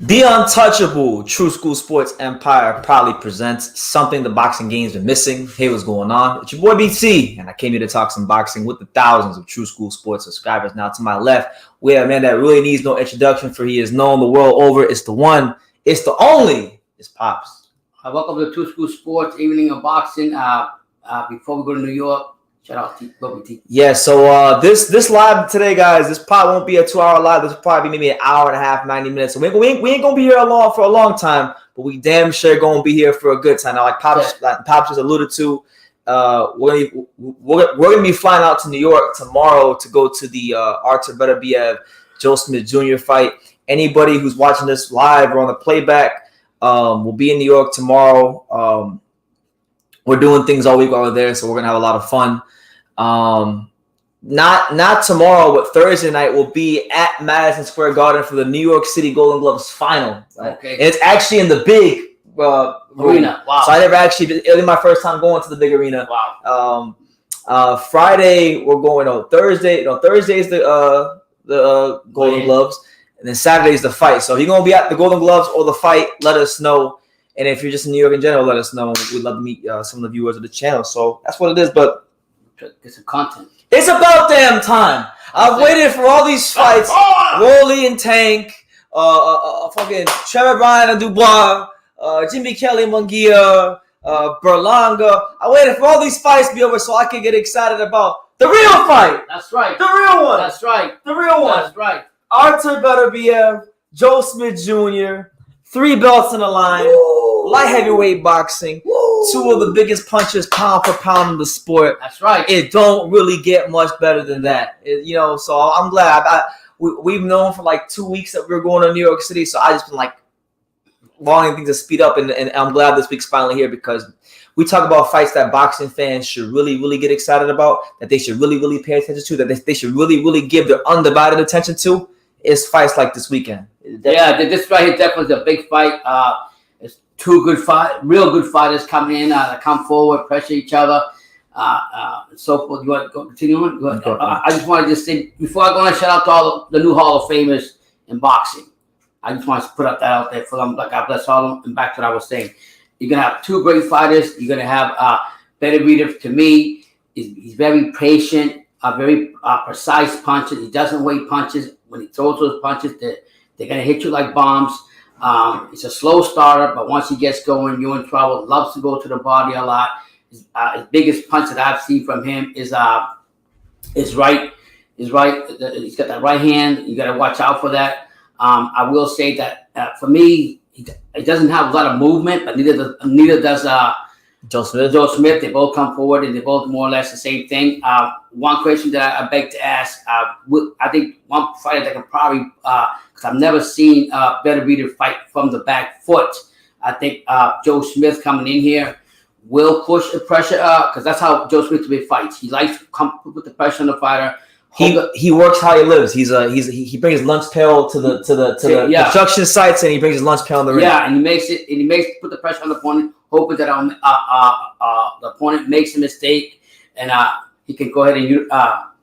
The untouchable True School Sports Empire proudly presents something the boxing game's been missing. Hey, what's going on? It's your boy BT, and I came here to talk some boxing with the thousands of True School Sports subscribers. Now, to my left, we have a man that really needs no introduction, for he is known the world over. It's the one, it's the only, it's Pops. Welcome to True School Sports, Evening of Boxing. Before we go to New York, shout out to BT. Yeah, so this live today, guys, this pod won't be a 2-hour live. This will probably be maybe an hour and a half, 90 minutes. So we ain't going to be here for a long time, but we damn sure going to be here for a good time. Now, like Pops just alluded to, we're going to be flying out to New York tomorrow to go to the Artur Beterbiev, Joe Smith Jr. fight. Anybody who's watching this live or on the playback will be in New York tomorrow. We're doing things all week while we're there, so we're going to have a lot of fun. Not tomorrow, but Thursday night will be at Madison Square Garden for the New York City Golden Gloves final. Right? Okay. And it's actually in the big arena. Wow. So I never actually, it'll be my first time going to the big arena. Wow. Friday we're going on Thursday. Thursday is the Golden Gloves, and then Saturday is the fight. So if you're gonna be at the Golden Gloves or the fight, let us know. And if you're just in New York in general, let us know. We'd love to meet some of the viewers of the channel. So that's what it is. But get some content. It's about damn time. I've waited for all these fights. Rolly and Tank, fucking Trevor Bryan and Dubois, Jimmy Kelly, Munguia, Berlanga. I waited for all these fights to be over so I could get excited about the real fight. That's right. The real one. That's right. The real one. That's right. Artur Beterbiev, Joe Smith Jr., 3 belts in the line, light heavyweight boxing. Woo. 2 of the biggest punches pound for pound in the sport. That's right. It don't really get much better than that. So I'm glad. We've known for like 2 weeks that we were going to New York City, so I just been like wanting things to speed up, and I'm glad this week's finally here because we talk about fights that boxing fans should really, really get excited about, that they should really, really pay attention to, that they should really, really give their undivided attention to. Is fights like this weekend. Yeah, this right here definitely is a big fight. It's 2 real good fighters coming in. That come forward, pressure each other, so forth. You want to go continue on? Go ahead. I just want to just say before I go on, shout out to all the new Hall of Famers in boxing. I just want to put that out there for them. God bless all of them. And back to what I was saying, you're gonna have 2 great fighters. You're gonna have Beterbiev. To me, he's very patient, very precise punches. He doesn't wait punches. When he throws those punches, they're going to hit you like bombs. It's a slow starter, but once he gets going, you're in trouble. Loves to go to the body a lot. His biggest punch that I've seen from him is right. He's got that right hand. You got to watch out for that. I will say that for me, he doesn't have a lot of movement, but neither does Joe Smith. They both come forward, and they both more or less the same thing. One question that I beg to ask, I think one fighter that can probably, because I've never seen Beterbiev fight from the back foot. I think Joe Smith coming in here will push the pressure up, because that's how Joe Smith fights. He likes to come put the pressure on the fighter. He works how he lives. He brings his lunch pail to the construction sites, and he brings his lunch pail in the ring. Yeah, and he makes put the pressure on the opponent, hoping that the opponent makes a mistake, and he can go ahead and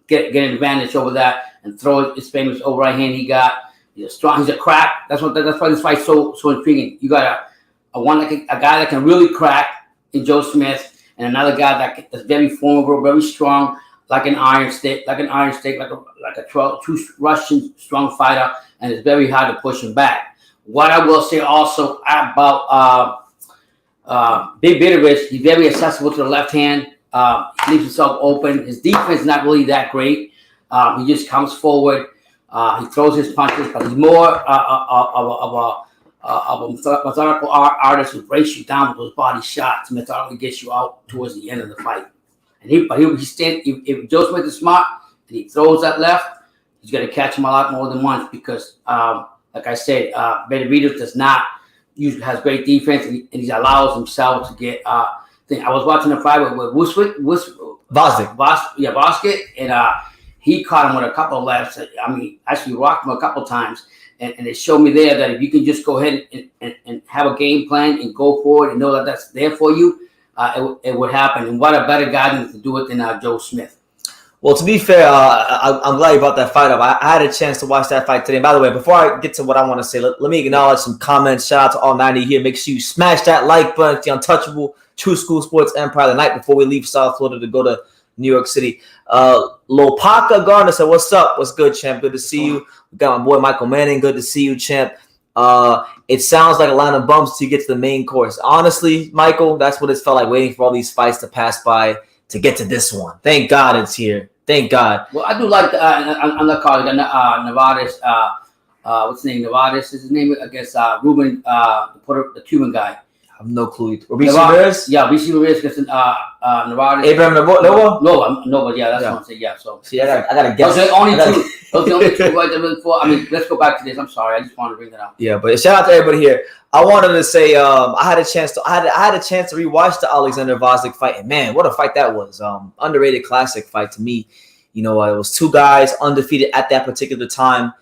get an advantage over that and throw his famous right hand he got. He's strong. He's a crack. That's why this fight's so intriguing. You got a guy that can really crack in Joe Smith, and another guy that's very formidable, very strong, like an iron stick, like a true Russian strong fighter, and it's very hard to push him back. What I will say also about Big Beterbiev, he's very accessible to the left hand. He leaves himself open. His defense is not really that great. He just comes forward. He throws his punches, but he's more of a methodical artist who breaks you down with those body shots and methodically gets you out towards the end of the fight. And if Joe Smith is smart and he throws that left, he's going to catch him a lot more than once because, like I said, Beterbiev has great defense and he allows himself to get. I was watching a fight with Vosket, and he caught him with a couple of lefts. I mean, actually rocked him a couple of times, and it showed me there that if you can just go ahead and have a game plan and go forward and know that that's there for you, it would happen. And what a better guy to do it than Joe Smith. Well, to be fair, I'm glad you brought that fight up. I had a chance to watch that fight today. And by the way, before I get to what I want to say, let me acknowledge some comments. Shout out to all 90 here. Make sure you smash that like button. It's the Untouchable True School Sports Empire the night before we leave South Florida to go to New York City. Lopaka Gardner said, "What's up? What's good, champ? Good to see you." We got my boy Michael Manning. Good to see you, champ. It sounds like a line of bumps till you get to the main course. Honestly, Michael, that's what it's felt like, waiting for all these fights to pass by to get to this one. Thank God it's here. Thank God. Well, I do like on the card, Nevada's, what's his name? Nevada's is his name, I guess, Ruben, the Cuban guy. I have no clue. Ramirez? Yeah, Ramirez against Nevada. Abraham Nova? No, yeah, that's what I'm saying. Yeah, so. See, I gotta guess. Those are the only two. Those are the only two right there before. I mean, let's go back to this. I'm sorry, I just wanted to bring that up. Yeah, but shout out to everybody here. I wanted to say I had a chance to rewatch the Alexander Voslik fight, and man, what a fight that was! Underrated classic fight to me. You know, it was two guys undefeated at that particular time.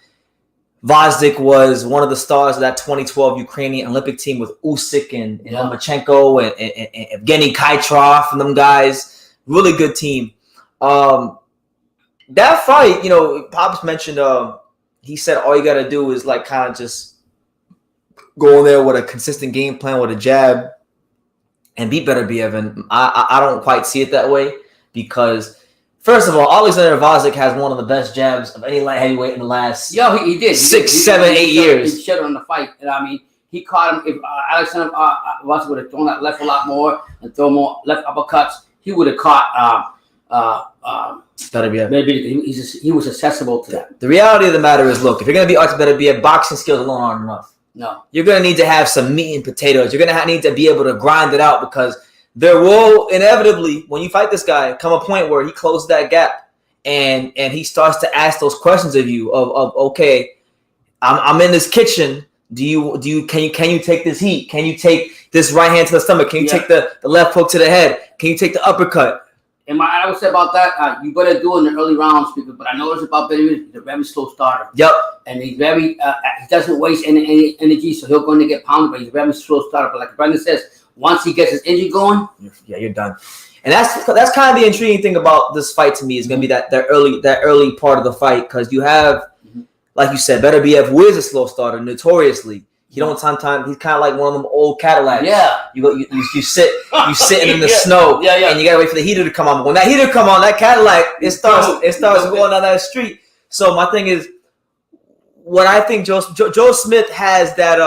Voslik was one of the stars of that 2012 Ukrainian Olympic team with Usyk and Lomachenko and Evgeny Kaitrov and them guys. Really good team. That fight, you know, Pops mentioned, he said all you got to do is like kind of just go in there with a consistent game plan with a jab and beat Beterbiev. And I don't quite see it that way because, first of all, Alexander Voslik has one of the best jabs of any light heavyweight in the last he did. 6, 7, 8 years. He shut on the fight. And I mean, he caught him. If Alexander Voslik would have thrown that left a lot more and thrown more left uppercuts, he would have caught Beterbiev. Maybe he was accessible to that. The reality of the matter is, look, if you're going to be Artur Beterbiev, boxing skills alone aren't enough. No. You're going to need to have some meat and potatoes. You're going to need to be able to grind it out because there will inevitably, when you fight this guy, come a point where he closes that gap and he starts to ask those questions of you of okay, I'm in this kitchen. Can you take this heat? Can you take this right hand to the stomach? Can you take the left hook to the head? Can you take the uppercut? And I would say about that, you better do it in the early rounds, people. But I noticed about Beterbiev, he's a very slow starter. Yep. And he's very, he doesn't waste any energy, so he'll go in and get pounded, but he's a very slow starter. But like Brendan says, once he gets his engine going, you're done. And that's kind of the intriguing thing about this fight to me is going to be that early part of the fight because you have, like you said, Beterbiev, who is a slow starter, notoriously. He don't sometimes. He's kind of like one of them old Cadillacs. Yeah. You sitting in the snow. And you gotta wait for the heater to come on. When that heater come on, that Cadillac it starts going down that street. So my thing is, what I think Joe Smith has that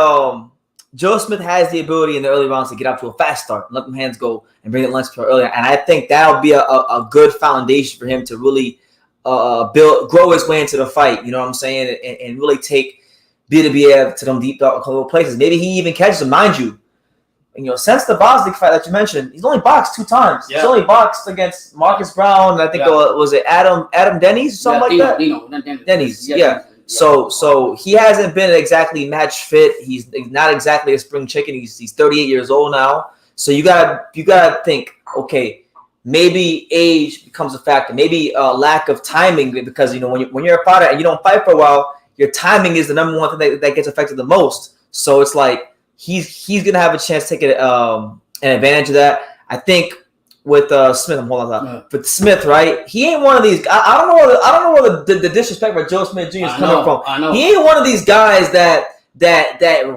Joe Smith has the ability in the early rounds to get up to a fast start, let them hands go, and bring the lunch to earlier. And I think that'll be a good foundation for him to really grow his way into the fight. You know what I'm saying? And really take Beterbiev to them deep dark places. Maybe he even catches him, mind you. And, you know, since the Voslik fight that you mentioned, he's only boxed 2 times. Yeah. He's only boxed against Marcus Brown. And I think was it Adam Denny's or something like that? Denny's. Yeah. So he hasn't been exactly match fit. He's not exactly a spring chicken. He's 38 years old now. So you gotta think, okay, maybe age becomes a factor. Maybe lack of timing because, you know, when you're a fighter and you don't fight for a while, your timing is the number one thing that gets affected the most. So it's like he's gonna have a chance to take an advantage of that. I think with Smith, I'm holding on that. But Smith, right? He ain't one of these. I don't know where the disrespect for Joe Smith Jr. is coming from. I know. He ain't one of these guys that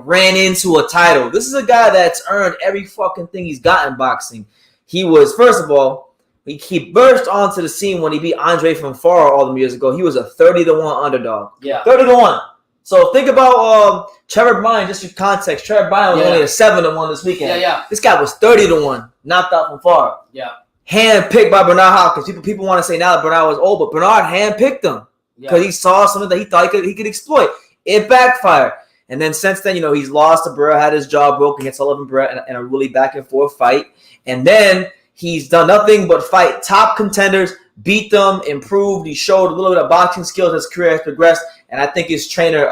ran into a title. This is a guy that's earned every fucking thing he's got in boxing. He was, first of all, he burst onto the scene when he beat Andre from Farah all them years ago. He was a 30-1 underdog. Yeah. 30-1. So think about Trevor Bryan, just for context. Trevor Bryan was only a 7-1 this weekend. Yeah. This guy was 30-1, knocked out from Farah. Yeah. Handpicked by Bernard Hopkins. People want to say now that Bernard was old, but Bernard handpicked him because he saw something that he thought he could exploit. It backfired. And then since then, you know, he's lost to Burrell, had his jaw broken against Sullivan Burrell in a really back and forth fight. And then he's done nothing but fight top contenders, beat them, improved. He showed a little bit of boxing skills as his career has progressed. And I think his trainer,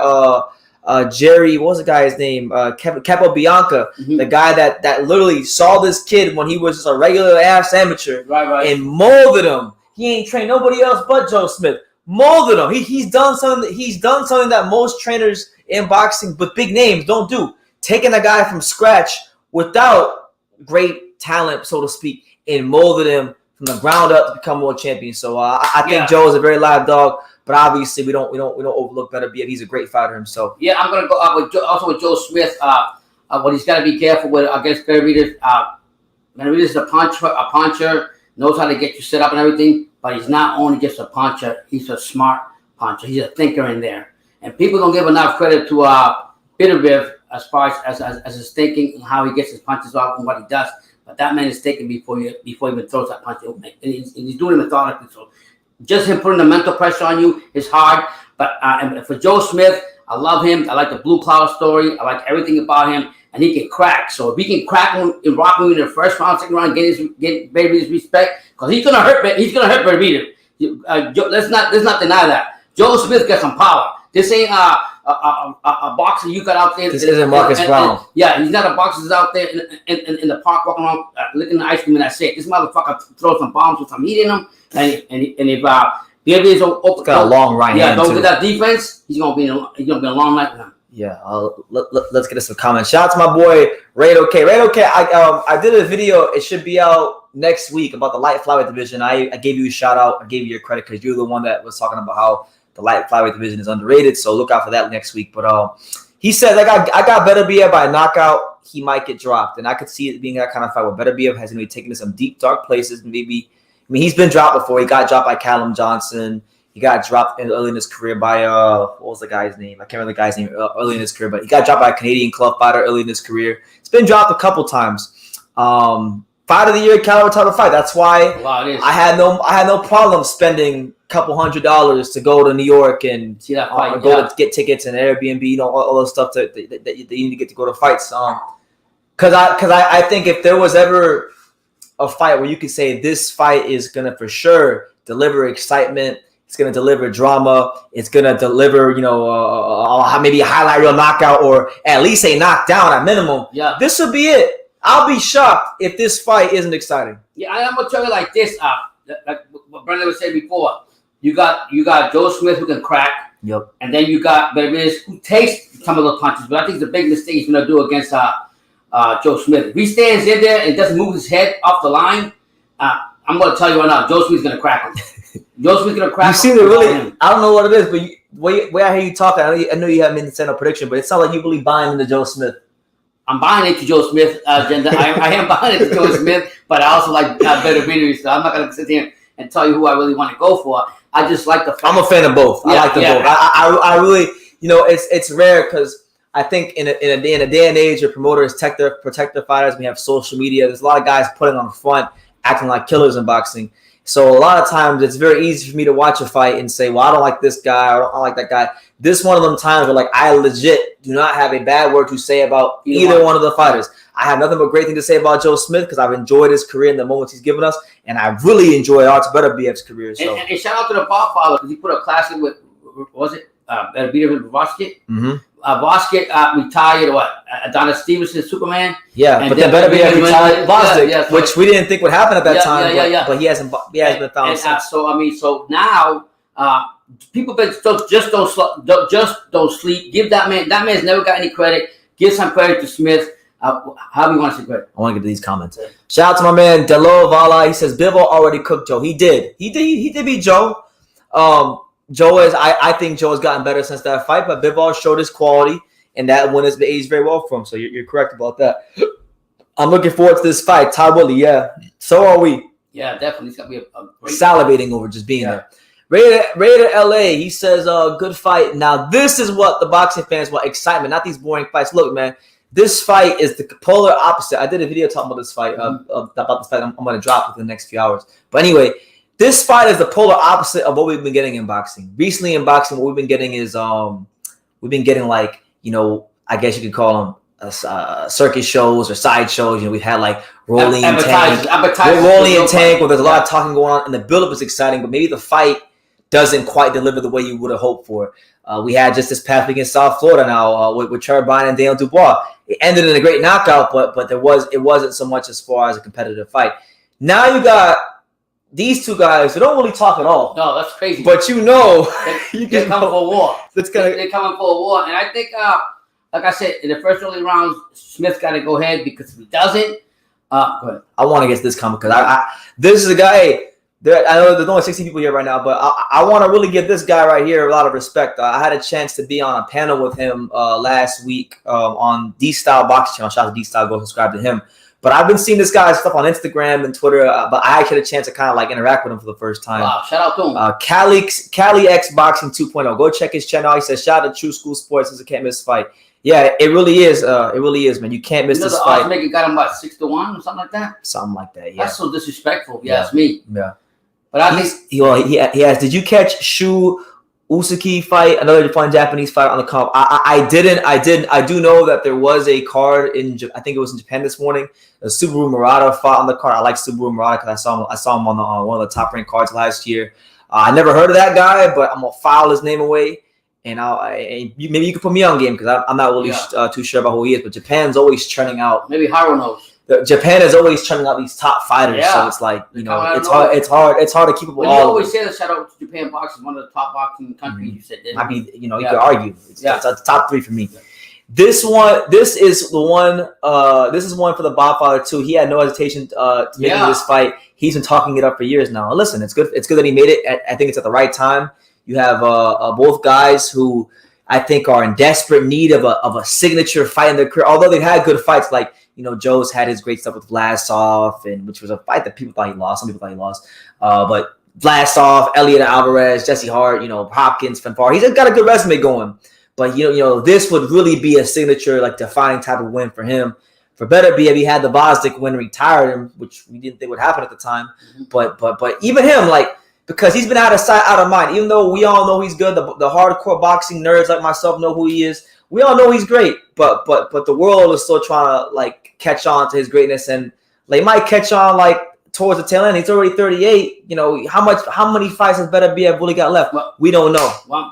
Jerry, what was the guy's name? Capobianca, the guy that literally saw this kid when he was just a regular ass amateur and molded him. He ain't trained nobody else but Joe Smith. Molded him. He's done something that most trainers in boxing with big names don't do. Taking a guy from scratch without great talent, so to speak, and molded him from the ground up to become world champion. So I think Yeah. Joe is a very live dog, but obviously we don't overlook Beterbiev. He's a great fighter himself. Yeah, I'm gonna go also with Joe Smith. What he's got to be careful with against Beterbiev. Beterbiev is a puncher, knows how to get you set up and everything, but he's not only just a puncher. He's a smart puncher. He's a thinker in there, and people don't give enough credit to Beterbiev as far as his thinking and how he gets his punches off and what he does. But that man is thinking before he even throws that punch, and he's doing it methodically. So just him putting the mental pressure on you is hard. But and for Joe Smith, I love him. I like the Blue Cloud story. I like everything about him, and he can crack. So if he can crack him and rock him in the first round, second round, get Beterbiev's respect, because he's gonna hurt. He's gonna hurt Beterbiev. Let's not deny that. Joe Smith got some power. This ain't a boxer you got out there. This isn't Marcus Brown. Yeah, he's not a boxer who's out there in the park walking around licking the ice cream and that's it. This motherfucker throws some bombs with some heat in him, and if Beterbiev is got a long right hand don't too. get that defense, he's gonna be in a long night with him. Yeah, let's get into some comments. Shout out to my boy Raid OK. Raid OK. I did a video. It should be out next week about the light flyweight division. I gave you a shout out. I gave you your credit because you're the one that was talking about how the light flyweight division is underrated. So look out for that next week. But he says I got Beterbiev by knockout. He might get dropped, and I could see it being that kind of fight where Beterbiev has going to be taken to some deep dark places. Maybe he's been dropped before. He got dropped by Callum Johnson. He got dropped early in his career by what was the guy's name? I can't remember the guy's name early in his career, but he got dropped by a Canadian club fighter early in his career. It's been dropped a couple times. Fight of the year, caliber type of fight. That's why I had no problem spending a couple $100s to go to New York and see that fight, to get tickets and Airbnb, all those stuff that you need to get to go to fights. Because I think if there was ever a fight where you could say this fight is gonna for sure deliver excitement, it's gonna deliver drama, it's gonna deliver maybe a highlight reel knockout or at least a knockdown at minimum. Yeah, this would be it. I'll be shocked if this fight isn't exciting. Yeah, I'm gonna tell you like this. Like what Brendan was saying before, you got Joe Smith who can crack. Yep. And then you got Beterbiev who takes some of those punches, but I think it's a big mistake he's gonna do against Joe Smith. If he stands in there and doesn't move his head off the line, I'm gonna tell you right now, Joe Smith's gonna crack him. Joe Smith's gonna crack him. You seem to really, I don't know what it is, but way I hear you talking, I know you haven't been sent a prediction, but it sounds like you really buying into Joe Smith. I'm buying into Joe Smith agenda. I am buying into Joe Smith, but I also like Beterbiev, so I'm not going to sit here and tell you who I really want to go for. I just like the fight. I'm a fan of both. I like them both. I really, it's rare because I think in a day and age where promoters protect their fighters, we have social media. There's a lot of guys putting on the front, acting like killers in boxing. So a lot of times it's very easy for me to watch a fight and say, well, I don't like this guy, or I don't like that guy. This one of them times where I legit do not have a bad word to say about either one of the fighters. I have nothing but great thing to say about Joe Smith because I've enjoyed his career and the moments he's given us, and I really enjoyed Artur Beterbiev's career. So. And shout out to the Godfather because he put a classic with, Beterbiev and Vosket? Mm-hmm. Vosket retired, Adonis Stevenson, Superman. Yeah, and but then Beterbiev retired Vosket, so which we didn't think would happen at that time. But he hasn't been found since. So now people just don't sleep. Give that man. That man's never got any credit. Give some credit to Smith. How do you want to say credit? I want to get to these comments. Shout out to my man Delo Vala. He says Bivol already cooked Joe. He did beat Joe. Joe is. I think Joe has gotten better since that fight, but Bivol showed his quality, and that one has aged very well for him. So you're correct about that. I'm looking forward to this fight. Todd Willie, yeah. So are we. Yeah, definitely. It's gonna be a great salivating over just being there. Raider LA, he says, good fight. Now, this is what the boxing fans want, excitement, not these boring fights. Look, man, this fight is the polar opposite. I did a video talking about this fight, about this fight I'm going to drop within the next few hours. But anyway, this fight is the polar opposite of what we've been getting in boxing. Recently in boxing, what we've been getting is, we've been getting I guess you could call them circus shows or side shows. We've had Rolling and Tank. Rolling and Tank, where there's a lot of talking going on, and the build-up is exciting, but maybe the fight doesn't quite deliver the way you would have hoped for. We had just this past week in South Florida now with Turbine and Daniel Dubois. It ended in a great knockout, but it wasn't so much as far as a competitive fight. Now you got these two guys who don't really talk at all. No, that's crazy. But they're coming for a war. They're coming for a war, and I think, like I said, in the first early rounds, Smith's got to go ahead because if he doesn't, Go ahead. I want to get this coming because this is a guy. I know there's only 60 people here right now, but I want to really give this guy right here a lot of respect. I had a chance to be on a panel with him last week on D-Style Boxing Channel. Shout out to D-Style, go subscribe to him. But I've been seeing this guy's stuff on Instagram and Twitter, but I actually had a chance to kind of like interact with him for the first time. Wow, shout out to him. Cali X Boxing 2.0. Go check his channel. He says, shout out to True School Sports. This is a can't miss fight. Yeah, it really is. It really is, man. You can't miss this fight. Maker got him, what, 6-1 or something like that? Something like that, yeah. That's so disrespectful. Yeah, it's me. Yeah. But I think he has. Did you catch Shu Usuki fight? Another fun Japanese fight on the comp. I didn't. I do know that there was a card in. I think it was in Japan this morning. A Subaru Murata fought on the card. I like Subaru Murata because I saw him on one of the top ranked cards last year. I never heard of that guy, but I'm gonna file his name away. And maybe you can put me on game because I'm not really too sure about who he is. But Japan's always churning out. Maybe Haru knows. Japan is always churning out these top fighters, so it's like it's hard to keep up with all. You always say that. Shout out to Japan boxing, one of the top boxing countries. You said, might be, you could argue it's top 3 for me. This is one for the Godfather too. He had no hesitation to make this fight. He's been talking it up for years now. And listen, it's good. It's good that he made it. I think it's at the right time. You have both guys who I think are in desperate need of a signature fight in their career. Although they've had good fights, like Joe's had his great stuff with Vlasov, and which was a fight that people thought he lost. Some people thought he lost, but Vlasov, Elliot Alvarez, Jesse Hart, Hopkins, Fanfare. He's got a good resume going. But this would really be a signature, like defining type of win for him. For Beterbiev, he had the Bostic win, retired him, which we didn't think would happen at the time. Mm-hmm. But even him, because he's been out of sight, out of mind. Even though we all know he's good, the hardcore boxing nerds like myself know who he is. We all know he's great, but the world is still trying to catch on to his greatness, and they might catch on towards the tail end. He's already 38. How many fights has Beterbiev really got left? Well, we don't know. I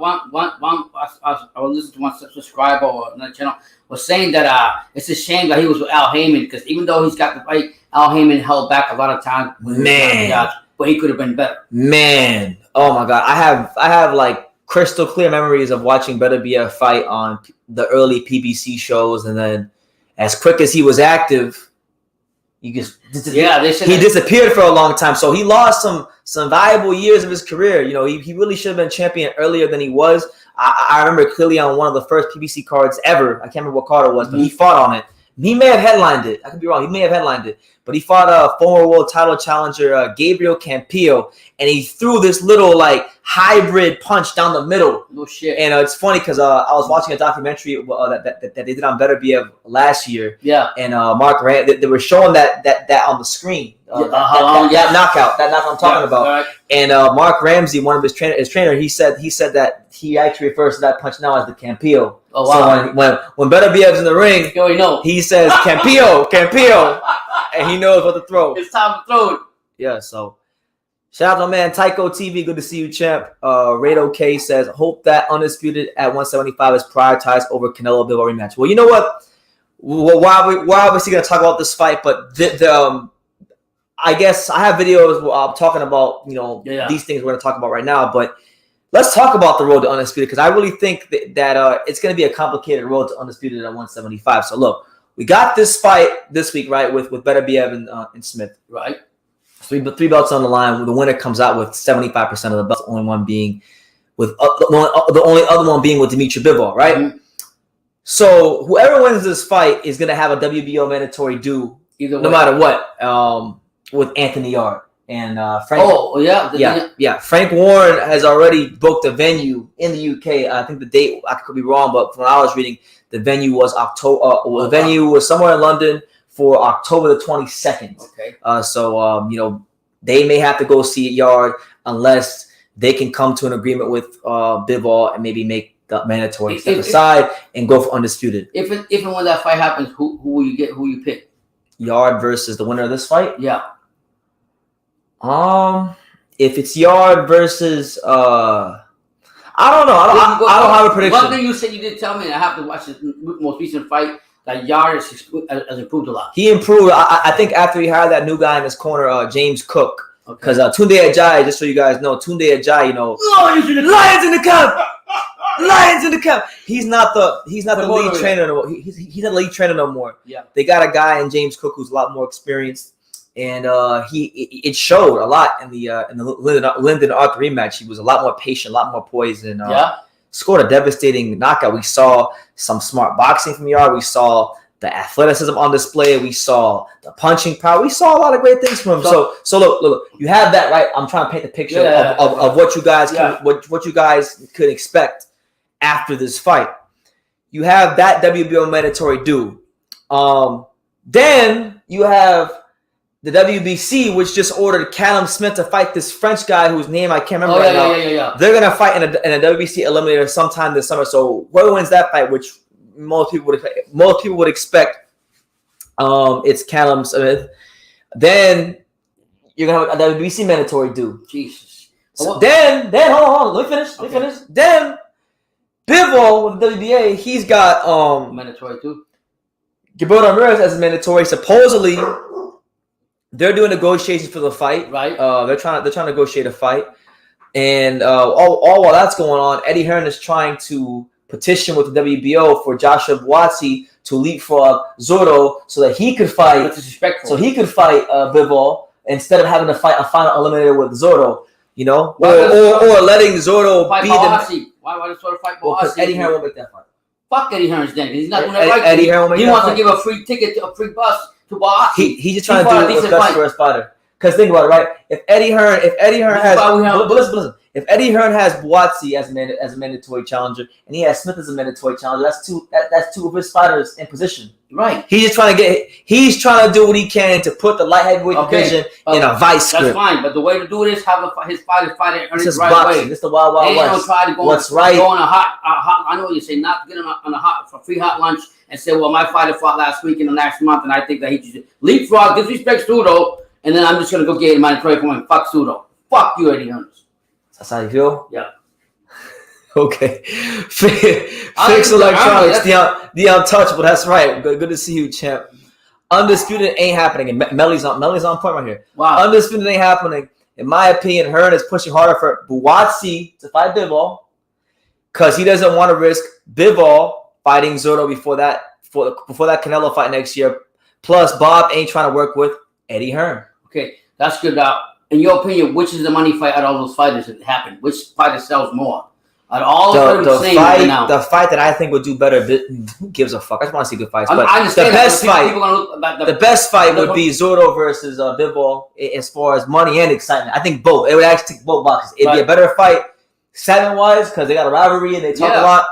was listening to one subscriber or another channel was saying that it's a shame that he was with Al Heyman, because even though he's got the fight, Al Heyman held back a lot of time. But he could have been better. Man, oh my God, I have crystal clear memories of watching Beterbiev fight on the early PBC shows, and then as quick as he was active, he disappeared for a long time. So he lost some valuable years of his career. He really should have been champion earlier than he was. I remember clearly on one of the first PBC cards ever. I can't remember what card it was, but he fought on it. He may have headlined it. I could be wrong. He may have headlined it. But he fought a former world title challenger, Gabriel Campillo, and he threw this little hybrid punch down the middle. No shit. And it's funny because I was watching a documentary that they did on Beterbiev last year. Yeah. And Mark Rand, they were showing that on the screen. That knockout I'm talking about. Right. And Mark Ramsey, one of his trainer, he said that he actually refers to that punch now as the Campillo. Oh wow! So when Beterbiev's in the ring, he says Campillo, and he knows what to throw. It's time to throw it. Yeah. So shout out to my man Tycho TV. Good to see you, champ. Rado K says, hope that Undisputed at 175 is prioritized over Canelo Bivol rematch. Well, you know what? We're obviously gonna talk about this fight, but I guess I have videos where I'm talking about these things we're gonna talk about right now, but. Let's talk about the road to Undisputed, because I really think that it's going to be a complicated road to Undisputed at 175. So, look, we got this fight this week, right, with Beterbiev and Smith. Right. Three belts on the line. The winner comes out with 75% of the belts, the only one being with the only other one being with Dimitri Bivol, right? Mm-hmm. So, whoever wins this fight is going to have a WBO mandatory due, no matter what, with Anthony Yarde. And Frank. Oh yeah. Frank Warren has already booked a venue in the UK. I think the date, I could be wrong, but from what I was reading, the venue was October. The venue was somewhere in London for October the 22nd. Okay. So they may have to go see Yard unless they can come to an agreement with Bivol and maybe make the mandatory step aside and go for Undisputed. If and when that fight happens, who will you get? Who you pick? Yard versus the winner of this fight. Yeah. If it's Yard versus I don't know. I don't have a prediction. One thing you said you did tell me, and I have to watch the most recent fight, that Yard has improved a lot. He improved. I think after he hired that new guy in his corner, James Cook. Because Tunde Ajayi, just so you guys know, Tunde Ajayi, Lions in the cup. Lions in the camp. He's not the lead trainer no more. He's not the lead trainer no more. Yeah. They got a guy in James Cook who's a lot more experienced, and it showed a lot in the Lyndon Arthur rematch. He was a lot more patient, a lot more poised, and scored a devastating knockout. We saw some smart boxing from Yard. We saw the athleticism on display. We saw the punching power. We saw a lot of great things from him. So look, you have that right. I'm trying to paint the picture of what you guys what you guys could expect after this fight. You have that WBO mandatory due. Then you have the WBC, which just ordered Callum Smith to fight this French guy whose name I can't remember right now. Yeah. They're gonna fight in a WBC eliminator sometime this summer. So whoever wins that fight, which most people would expect, it's Callum Smith. Then you're gonna have a WBC mandatory due. Jesus. So then hold on. Let me finish. Then Bivol with the WBA, he's got mandatory too. Gilberto Ramirez as a mandatory. Supposedly, they're doing negotiations for the fight. Right. They're trying to negotiate a fight, and all while that's going on, Eddie Hearn is trying to petition with the WBO for Joshua Buatsi to leapfrog Zotto so that he could fight. That's disrespectful. So he could fight Bivol instead of having to fight a final eliminator with Zotto. You know, or letting Zotto fight be Buatsi. Why does Zotto fight Buatsi? Because Eddie Hearn won't make that fight. Fuck Eddie Hearn's then. He's not doing that right. Eddie Hearn won't make he that wants fight. to give a free ticket, a free bus to Buatsi. He's just trying to do what's best for his fighter. Because think about it, right? If Eddie Hearn has, if Eddie Hearn has Buatsi as a mandatory challenger, and he has Smith as a mandatory challenger, that's two of his fighters in position. Right. He's trying to do what he can to put the light heavyweight division in a vice grip. That's fine, but the way to do it is have his fighter fight it This is right boxing. away. This is the wild west. Try to go What's right? Go on a hot. I know what you say. Not get him on a free hot lunch and say, well, my fighter fought last week in the last month, and I think that he should leapfrog, disrespect Sudo, and then I'm just gonna go get him mandatory for him. Fuck Sudo. Fuck you, Eddie Hearn. That's how you feel? Yeah. Okay. Fix Electronics, the untouchable. That's right. Good to see you, champ. Undisputed ain't happening. And Melly's on point right here. Wow. Undisputed ain't happening. In my opinion, Hearn is pushing harder for Buatsi to fight Bivol because he doesn't want to risk Bivol fighting Zotto before that Canelo fight next year. Plus, Bob ain't trying to work with Eddie Hearn. Okay, that's good. In your opinion, which is the money fight out of all those fighters that happened? Which fighter sells more? Out of all the fight that I think would do better. Who gives a fuck? I just want to see good fights. But the best fight would be Zotto versus Bivol as far as money and excitement. I think both. It would actually tick both boxes. It'd be a better fight wise because they got a rivalry and they talk a lot.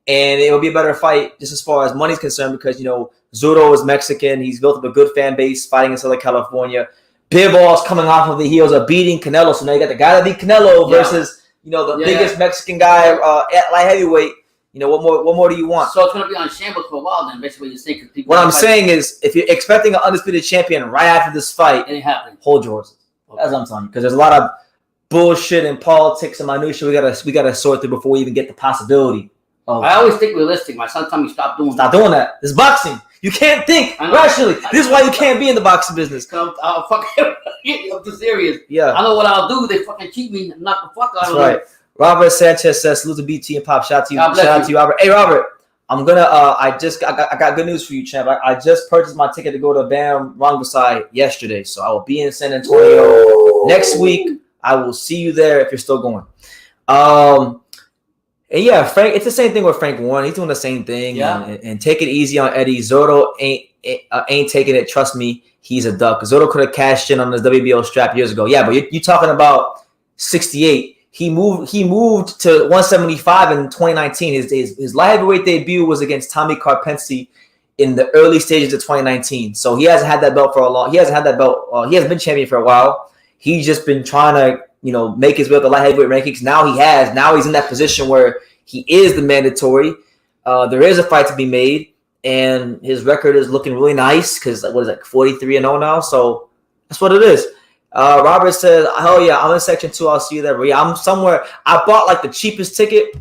And it would be a better fight just as far as money's concerned because, you know, Zotto is Mexican. He's built up a good fan base fighting in Southern California. Bivol's coming off of the heels of beating Canelo. So now you got the guy that beat Canelo versus, you know, the biggest Mexican guy at light heavyweight. You know, what more do you want? So it's going to be on shambles for a while then, basically. You're saying what I'm saying is if you're expecting an undisputed champion right after this fight, it ain't happening. Hold your horses. That's what I'm telling you. Because there's a lot of bullshit and politics and minutia we gotta sort through before we even get the possibility. I always think realistic. My son told me stop doing that. This is boxing. You can't think rationally. This is why you can't be in the boxing business. I'll fucking I'm too serious. Yeah. I know what I'll do. They fucking cheat me and knock the fuck out of me. That's right. Robert Sanchez says, salute to BT and Pop. Shout out to you. Shout out to you, Robert. Hey, Robert. I'm gonna. I got good news for you, champ. I just purchased my ticket to go to Bam Rangosai yesterday, so I will be in San Antonio next week. I will see you there if you're still going. And yeah, Frank. It's the same thing with Frank Warren. He's doing the same thing. Yeah. And take it easy on Eddie. Zotto ain't taking it. Trust me, he's a duck. Zotto could have cashed in on his WBO strap years ago. Yeah, but you talking about 68. He moved to 175 in 2019. His light heavyweight debut was against Tommy Karpensi in the early stages of 2019. So he hasn't had that belt for a long. He hasn't been champion for a while. He's just been trying to, you know, make his way up the light heavyweight rankings. Now he has. Now he's in that position where he is the mandatory. There is a fight to be made, and his record is looking really nice because what is that, 43-0 now? So that's what it is. Robert says, hell yeah, I'm in section 2. I'll see you there. But yeah, I'm somewhere. I bought like the cheapest ticket,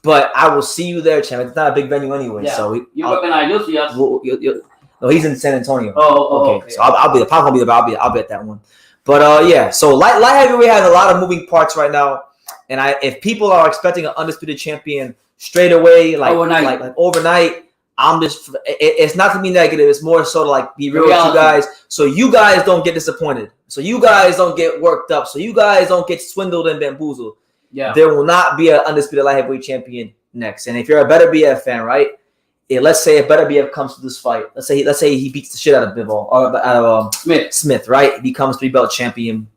but I will see you there, champ. It's not a big venue anyway. Yeah. So you'll see us. No, he's in San Antonio. Okay. So I'll be there. I'll be at that one. But yeah, so light heavyweight has a lot of moving parts right now. if people are expecting an undisputed champion straight away, like overnight, I'm just. It's not to be negative. It's more so to like be real with you guys, so you guys don't get disappointed, so you guys don't get worked up, so you guys don't get swindled and bamboozled. Yeah, there will not be an undisputed light heavyweight champion next. And if you're a Beterbiev fan, right? Let's say if Beterbiev comes to this fight, let's say he beats the shit out of Bivol or out of Smith, right? He becomes 3-belt champion.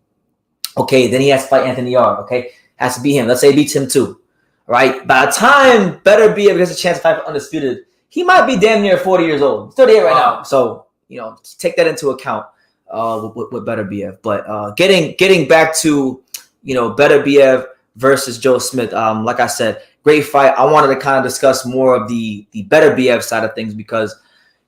Okay, then he has to fight Anthony Yarde. Okay, has to beat him. Let's say he beats him too, right? By the time Beterbiev gets a chance to fight for undisputed, he might be damn near 40 years old. He's 38 right now. So take that into account with Beterbiev. But getting back to Beterbiev versus Joe Smith, like I said, great fight. I wanted to kind of discuss more of the Beterbiev side of things because,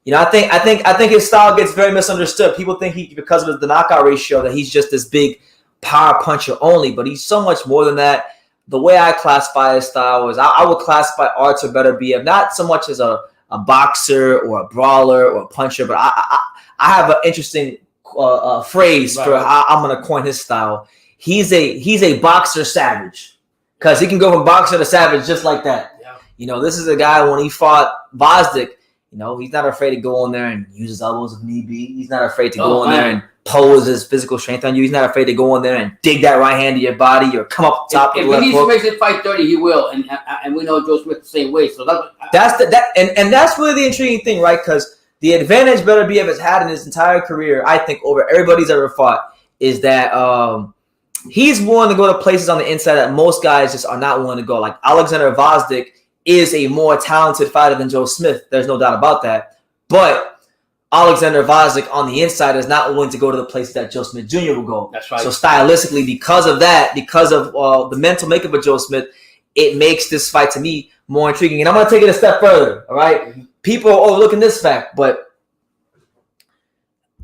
I think his style gets very misunderstood. People think because of the knockout ratio that he's just this big power puncher only, but he's so much more than that. The way I classify his style is I would classify Artur Beterbiev not so much as a boxer or a brawler or a puncher, but I have an interesting phrase for how I'm going to coin his style. He's a boxer savage because he can go from boxer to savage just like that. Yeah. This is a guy when he fought Vosdick, he's not afraid to go in there and use his elbows if need be. He's not afraid to go in there and pose his physical strength on you. He's not afraid to go in there and dig that right hand to your body or come up top of the left hook. If he needs to make it fight 30, he will. And we know Joe Smith the same way. So that's really the intriguing thing, right? Because the advantage Beterbiev has had in his entire career, I think, over everybody's ever fought, is that he's willing to go to places on the inside that most guys just are not willing to go. Like Alexander Vosdick is a more talented fighter than Joe Smith. There's no doubt about that. But Alexander Vosdick on the inside is not willing to go to the places that Joe Smith Jr. will go. That's right. So stylistically, because of that, because of the mental makeup of Joe Smith, it makes this fight to me more intriguing. And I'm going to take it a step further. All right. Mm-hmm. People are overlooking this fact, but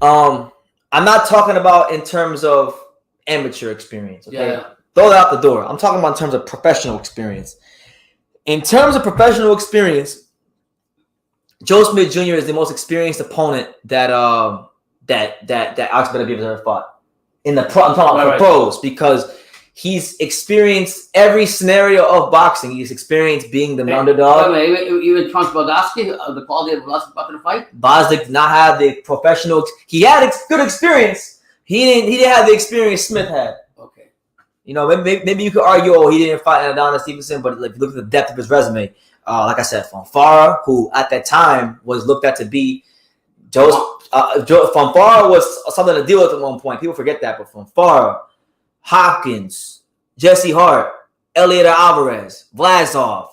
I'm not talking about in terms of amateur experience. Okay. Yeah. Throw that out the door. I'm talking about in terms of professional experience. In terms of professional experience, Joe Smith Jr. is the most experienced opponent that Artur Beterbiev has ever fought. I'm talking about pros because he's experienced every scenario of boxing. He's experienced being the underdog. Even Trunks Baldowski, the quality of Baldowski about the fight. Bosdick did not have the professional. He had good experience. He didn't have the experience Smith had. Okay. Maybe you could argue, he didn't fight Adonis Stevenson, but if you look at the depth of his resume, like I said, Fonfara, who at that time was looked at to be Fonfara was something to deal with at one point. People forget that, but Fonfara, Hopkins, Jesse Hart, Elliot Alvarez, Vlasov,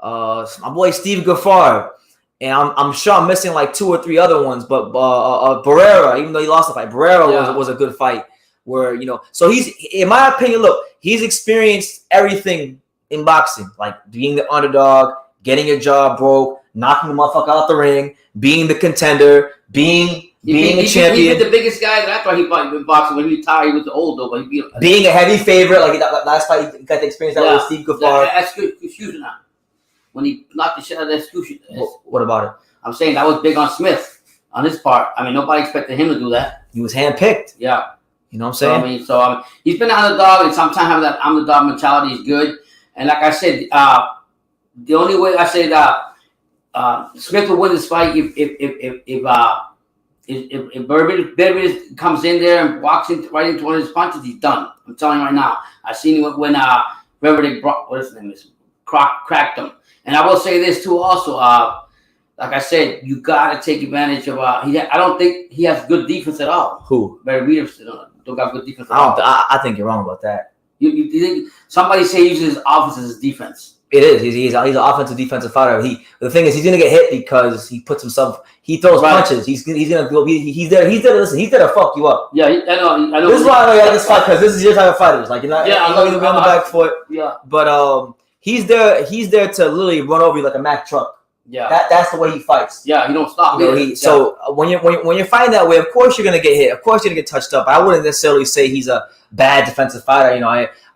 my boy Steve Gaffard, and I'm sure I'm missing like 2 or 3 other ones, but Barrera, even though he lost the fight, Barrera was a good fight. Where so he's, in my opinion, he's experienced everything in boxing, like being the underdog, getting your jaw broke, knocking the motherfucker out the ring, being the contender, being a champion. He was the biggest guy. That's why he fought in boxing. When he retired, he was old though. But being a heavy favorite, like that last fight, he got the experience that with Steve Gaffard. That's good. Excution now. When he knocked the shit out of that excution. What about it? I'm saying that was big on Smith on his part. I mean, nobody expected him to do that. He was handpicked. Yeah. You know what I'm saying? So he's been an underdog, and sometimes having that underdog mentality is good. And like I said, the only way I say that Smith will win this fight if Beterbiev comes in there and walks right into one of his punches, he's done. I'm telling you right now. I seen him when Beterbiev what his name is, cracked him. And I will say this too, also. Like I said, you gotta take advantage of. I don't think he has good defense at all. Who? Beterbiev don't got good defense. At all. I think you're wrong about that. You think somebody say he uses his offense as his defense? It is. He's an offensive defensive fighter. The thing is, he's gonna get hit because he puts himself. He throws punches. He's gonna go. He's there. Listen. He's there to fuck you up. Yeah, I know. This is why I know you had this fight, because this is your type of fighters. Like you're not. Yeah, I'm not gonna be on the back foot. Yeah. But he's there. He's there to literally run over you like a Mack truck. Yeah, that's the way he fights. Yeah, he don't stop. So when you're fighting that way, of course you're gonna get hit. Of course you're gonna get touched up. I wouldn't necessarily say he's a bad defensive fighter.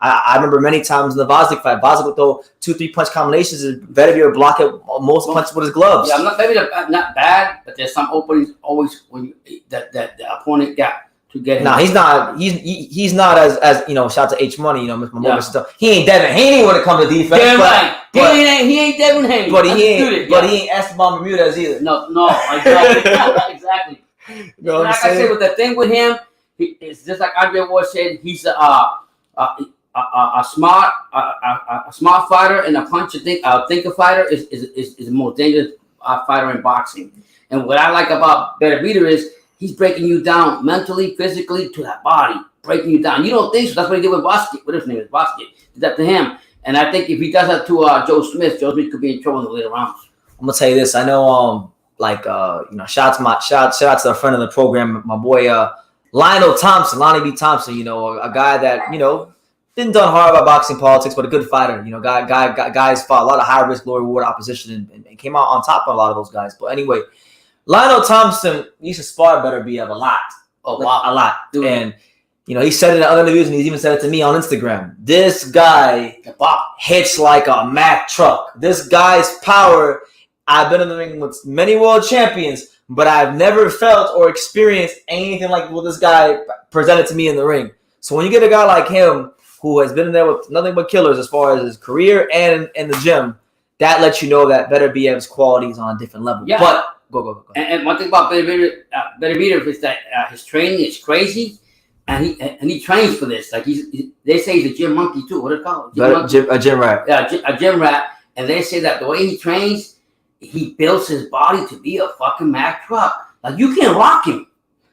I remember many times in the Vosdick fight, Vosdick would throw 2-3 punch combinations, and Beterbiev would block it most punches with his gloves. Yeah, not bad, but there's some openings always when the opponent got to get him. Nah, he's not. He's not as you know. Shout out to H Money. You know, my boy stuff. He ain't Devin Haney when it comes to defense. Damn right. He ain't Devin Haney. But he ain't Esteban Bermudez either. No, exactly. Exactly. You know what I'm like saying? I said, with the thing with him, it's just like Andre Ward said. He's a smart fighter and a thinker fighter is the most dangerous fighter in boxing. And what I like about Beterbiev is he's breaking you down mentally, physically, to that body, breaking you down. You don't think so? That's what he did with Basket. What his name is? Basket. Did that to him. And I think if he does that to Joe Smith could be in trouble in the later rounds. I'm gonna tell you this. I know, shout out to a friend of the program, my boy Lionel Thompson, Lonnie B. Thompson. You know, a guy that been done hard about boxing politics, but a good fighter. You know, guys fought a lot of high risk, low reward opposition, and came out on top of a lot of those guys. But anyway, Lionel Thompson used to spar Beterbiev a lot. A lot. Dude. And he said it in other interviews, and he's even said it to me on Instagram. This guy hits like a Mack truck. This guy's power. I've been in the ring with many world champions, but I've never felt or experienced anything like what this guy presented to me in the ring. So when you get a guy like him who has been in there with nothing but killers as far as his career and in the gym, that lets you know that Beterbiev's quality is on a different level. Yeah. But go. And one thing about Beterbiev is that his training is crazy, and he trains for this. Like they say he's a gym monkey too. What is it called? A gym rat. Yeah, a gym rat. And they say that the way he trains, he builds his body to be a fucking Mack truck. Like you can't rock him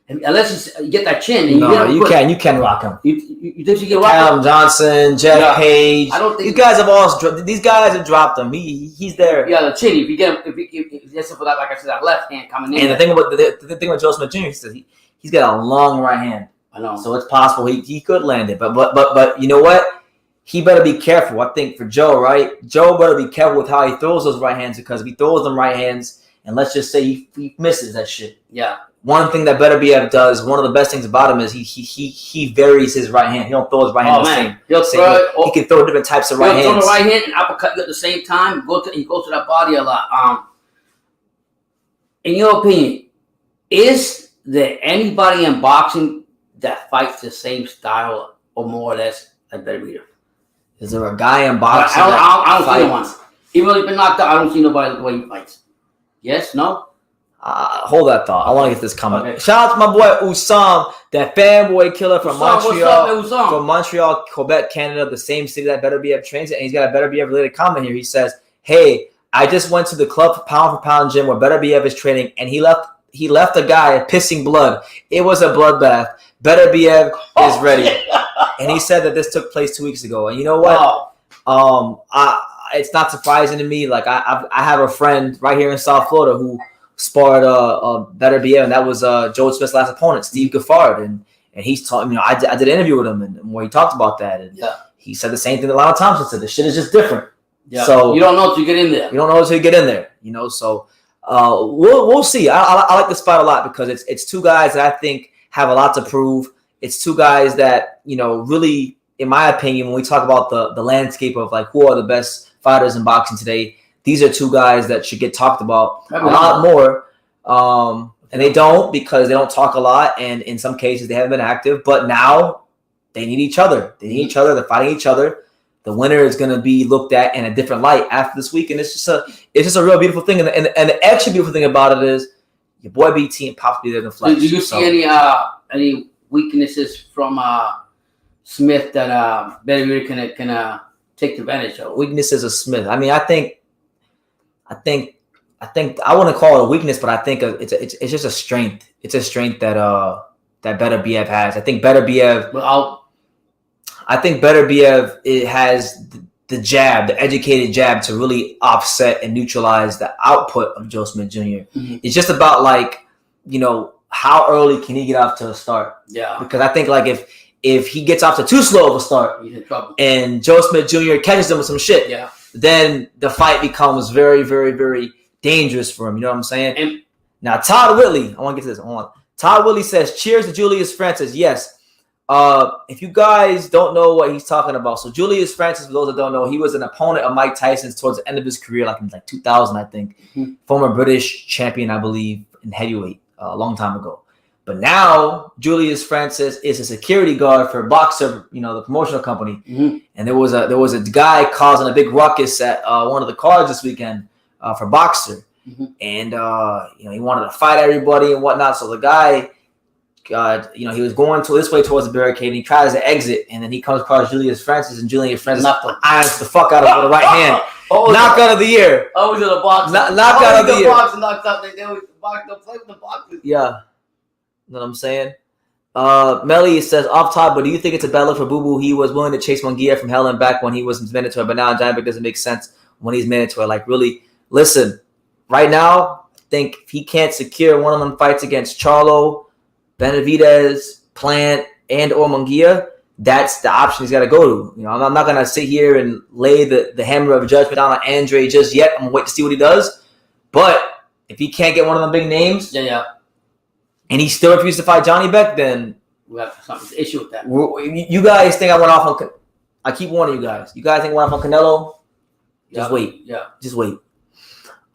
unless you get that chin. And you can rock him. You think you can rock Callum him? Johnson, Jeff Page. I don't think these guys have dropped him. He's there. Yeah, the chin. If you get him, if that's for that, like I said, that left hand coming in. And the thing with Joe Smith Jr. is he's got a long right hand. I know. So it's possible he could land it. But you know what? He better be careful. I think for Joe, right? Joe better be careful with how he throws those right hands, because if he throws them right hands, and let's just say he misses that shit. Yeah. One thing that Beterbiev does, one of the best things about him is he varies his right hand. He don't throw his right hand the same. He can throw different types of right hands. He'll throw the right hand and uppercut you at the same time. He goes to that body a lot. In your opinion, is there anybody in boxing that fights the same style or more or less like Beterbiev? Is there a guy in boxing I don't see no one. Even though he's been knocked out, I don't see nobody the way he fights. Yes? No? Hold that thought. I want to get this coming. Okay. Shout out to my boy Usam, that fanboy killer from Montreal. What's up, from Montreal, Quebec, Canada, the same city that Beterbiev trains at. And he's got a Beterbiev related comment here. He says, "Hey, I just went to the club for pound gym where Beterbiev is training, and he left a guy pissing blood. It was a bloodbath. Beterbiev is ready." And he said that this took place 2 weeks ago. And you know what? Wow. It's not surprising to me. Like I have a friend right here in South Florida who sparred Beterbiev, and that was Joe Smith's last opponent, Steve Gaffard, and he's talking. I did an interview with him and where he talked about that, and he said the same thing that Lionel Thompson said. The shit is just different. Yeah. So you don't know until you get in there. You don't know until you get in there. So we'll see. I like this fight a lot because it's two guys that I think have a lot to prove. It's two guys that really, in my opinion, when we talk about the landscape of like who are the best fighters in boxing today, these are two guys that should get talked about a lot more. And they don't, because they don't talk a lot, and in some cases they haven't been active. But now they need each other. They need each other. They're fighting each other. The winner is going to be looked at in a different light after this week, and it's just a real beautiful thing. And the extra beautiful thing about it is your boy BT and Pop's be there in the flesh. Do you see any weaknesses from Smith that Beterbiev can take advantage of? Weaknesses of Smith. I mean, I think I wouldn't call it a weakness, but I think it's just a strength. It's a strength that Beterbiev has. I think Beterbiev it has the jab, the educated jab, to really offset and neutralize the output of Joe Smith Jr. Mm-hmm. It's just about how early can he get off to a start? Yeah. Because I think if he gets off to too slow of a start, he's in trouble, and Joe Smith Jr. catches him with some shit, then the fight becomes very, very, very dangerous for him. You know what I'm saying? And now Todd Whitley, I want to get to this. Hold on. Todd Whitley says, "Cheers to Julius Francis." Yes. If you guys don't know what he's talking about, so Julius Francis, for those that don't know, he was an opponent of Mike Tyson's towards the end of his career, in 2000, I think. Mm-hmm. Former British champion, I believe, in heavyweight, a long time ago. But now Julius Francis is a security guard for Boxer, the promotional company. Mm-hmm. And there was a guy causing a big ruckus at one of the cards this weekend for Boxer. Mm-hmm. And he wanted to fight everybody and whatnot. So the guy, he was going this way towards the barricade. And he tries to exit, and then he comes across Julius Francis, and Julius Francis irons the fuck out of him with the right hand. Knockout of the year. Oh, was it a boxer? Knockout of the year. Boxer knocked out. They always don't play with the boxers. Yeah, you know what I'm saying. Melly says off top, but do you think it's a bad look for Boo Boo? He was willing to chase Munguia from hell and back when he was mandatory, but now Giant doesn't make sense when he's mandatory. Like, really, listen. Right now, I think if he can't secure one of them fights against Charlo, Benavidez, Plant, and or Munguia, that's the option he's got to go to. I'm not going to sit here and lay the hammer of judgment down on Andre just yet. I'm going to wait to see what he does. But if he can't get one of them big names, and he still refuses to fight Johnny Beck, then we have some issue with that. You guys think I went off on? I keep warning you guys. You guys think I went off on Canelo? Just wait. Yeah. Just wait.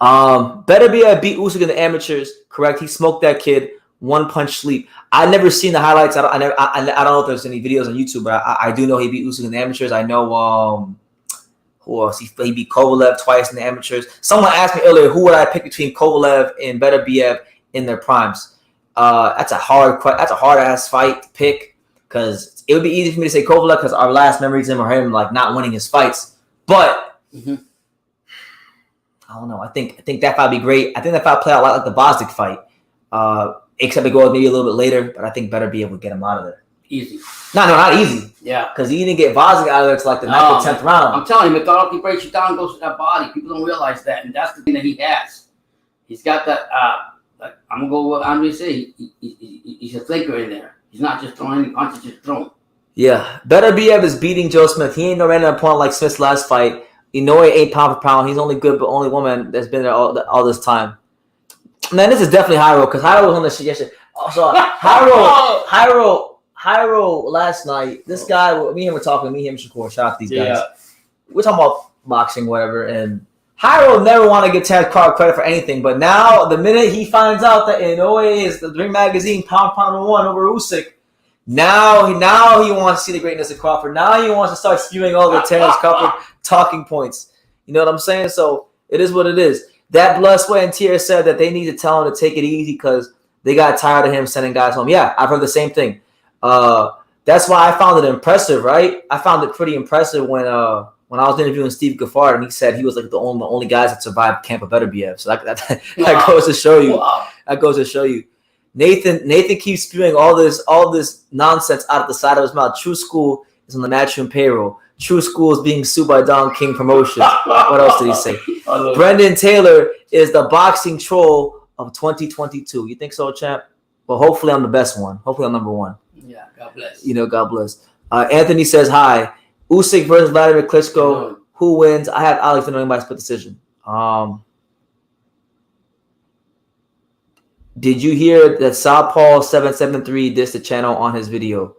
Beterbiev beat Usyk in the amateurs. Correct. He smoked that kid. One punch sleep. I never seen the highlights. I don't know if there's any videos on YouTube, but I do know he beat Usyk in the amateurs. I know who else? He beat Kovalev twice in the amateurs. Someone asked me earlier, who would I pick between Kovalev and Beterbiev in their primes? That's a hard ass fight to pick, because it would be easy for me to say Kovalev because our last memories of him are him like not winning his fights. But I don't know. I think that fight would be great. I think that fight play out a lot like the Bostic fight. Except it goes maybe a little bit later, but I think Beterbiev would get him out of there. Easy. No, not easy. Yeah. Because he didn't get Bostic out of there until like the 9th or 10th round. I'm telling you, McDonald breaks you down and goes to that body. People don't realize that, and that's the thing that he has. He's got that. I'm gonna go with Andre say. He's a thinker in there. He's not just throwing any punches, just throwing. Yeah. Beterbiev is beating Joe Smith. He ain't no random opponent like Smith's last fight. Inoue ain't pound for pound. He's only good, but only woman that's been there all this time. Man, this is definitely Hyro, because Hyro was on the shit yesterday. So Hyro last night, this guy, me and him were talking, me and him, Shakur, shout out to these guys. We're talking about boxing, whatever, and Hyro never want to get Chad Carr credit for anything, but now, the minute he finds out that Inoue is the Ring Magazine pound one over Usyk, now he wants to see the greatness of Crawford. Now he wants to start spewing all the Terrence Crawford talking points. You know what I'm saying? So, it is what it is. That Blood, Sweat, and Tears said that they need to tell him to take it easy because they got tired of him sending guys home. Yeah, I've heard the same thing. That's why I found it impressive, right? I found it pretty impressive when I was interviewing Steve Gaffard, and he said he was like the only guys that survived camp of Beterbiev. So that goes to show you. Wow. That goes to show you. Nathan keeps spewing all this nonsense out of the side of his mouth. True School is on the Matchroom payroll. True School is being sued by Don King Promotions. What else did he say? Brendan Taylor is the boxing troll of 2022. You think so, champ? Well, hopefully I'm the best one. Hopefully I'm number one. Yeah, God bless. God bless. Anthony says hi. Usyk versus Vladimir Klitschko. Who wins? I have Alex winning by split decision. Did you hear that Southpaw773 dissed the channel on his video?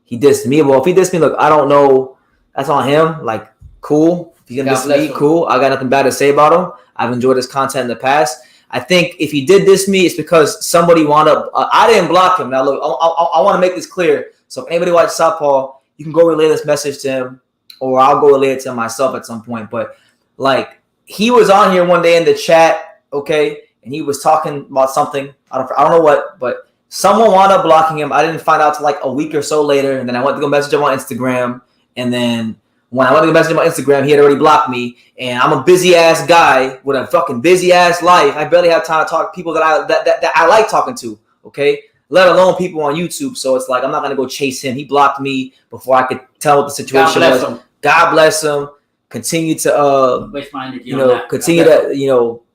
He dissed me. Well, if he dissed me, look, I don't know. That's on him. Like, cool. If he's going to diss me, cool. I got nothing bad to say about him. I've enjoyed his content in the past. I think if he did diss me, it's because somebody wound up. I didn't block him. Now, look, I want to make this clear. So if anybody watches Southpaw, you can go relay this message to him, or I'll go relay it to him myself at some point. But, like, he was on here one day in the chat, okay, and he was talking about something. I don't know what, but someone wound up blocking him. I didn't find out till like a week or so later, and then I went to go message him on Instagram. And then when I went to go message him on Instagram, he had already blocked me. And I'm a busy ass guy with a fucking busy ass life. I barely have time to talk to people that I like talking to. Okay, let alone people on YouTube. So it's like I'm not gonna go chase him. He blocked me before I could tell what the situation was. God bless him. Continue to continue to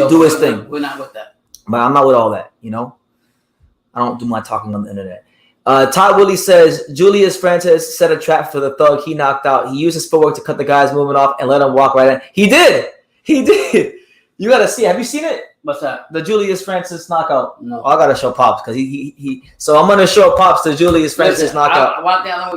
do his thing. We're not with that. But I'm not with all that. I don't do my talking on the internet. Todd Willie says, Julius Francis set a trap for the thug he knocked out. He used his footwork to cut the guy's movement off and let him walk right in. He did. You got to see. Have you seen it? What's that? The Julius Francis knockout. No. I got to show Pops because he. So I'm going to show Pops the Julius Francis knockout. One thing I know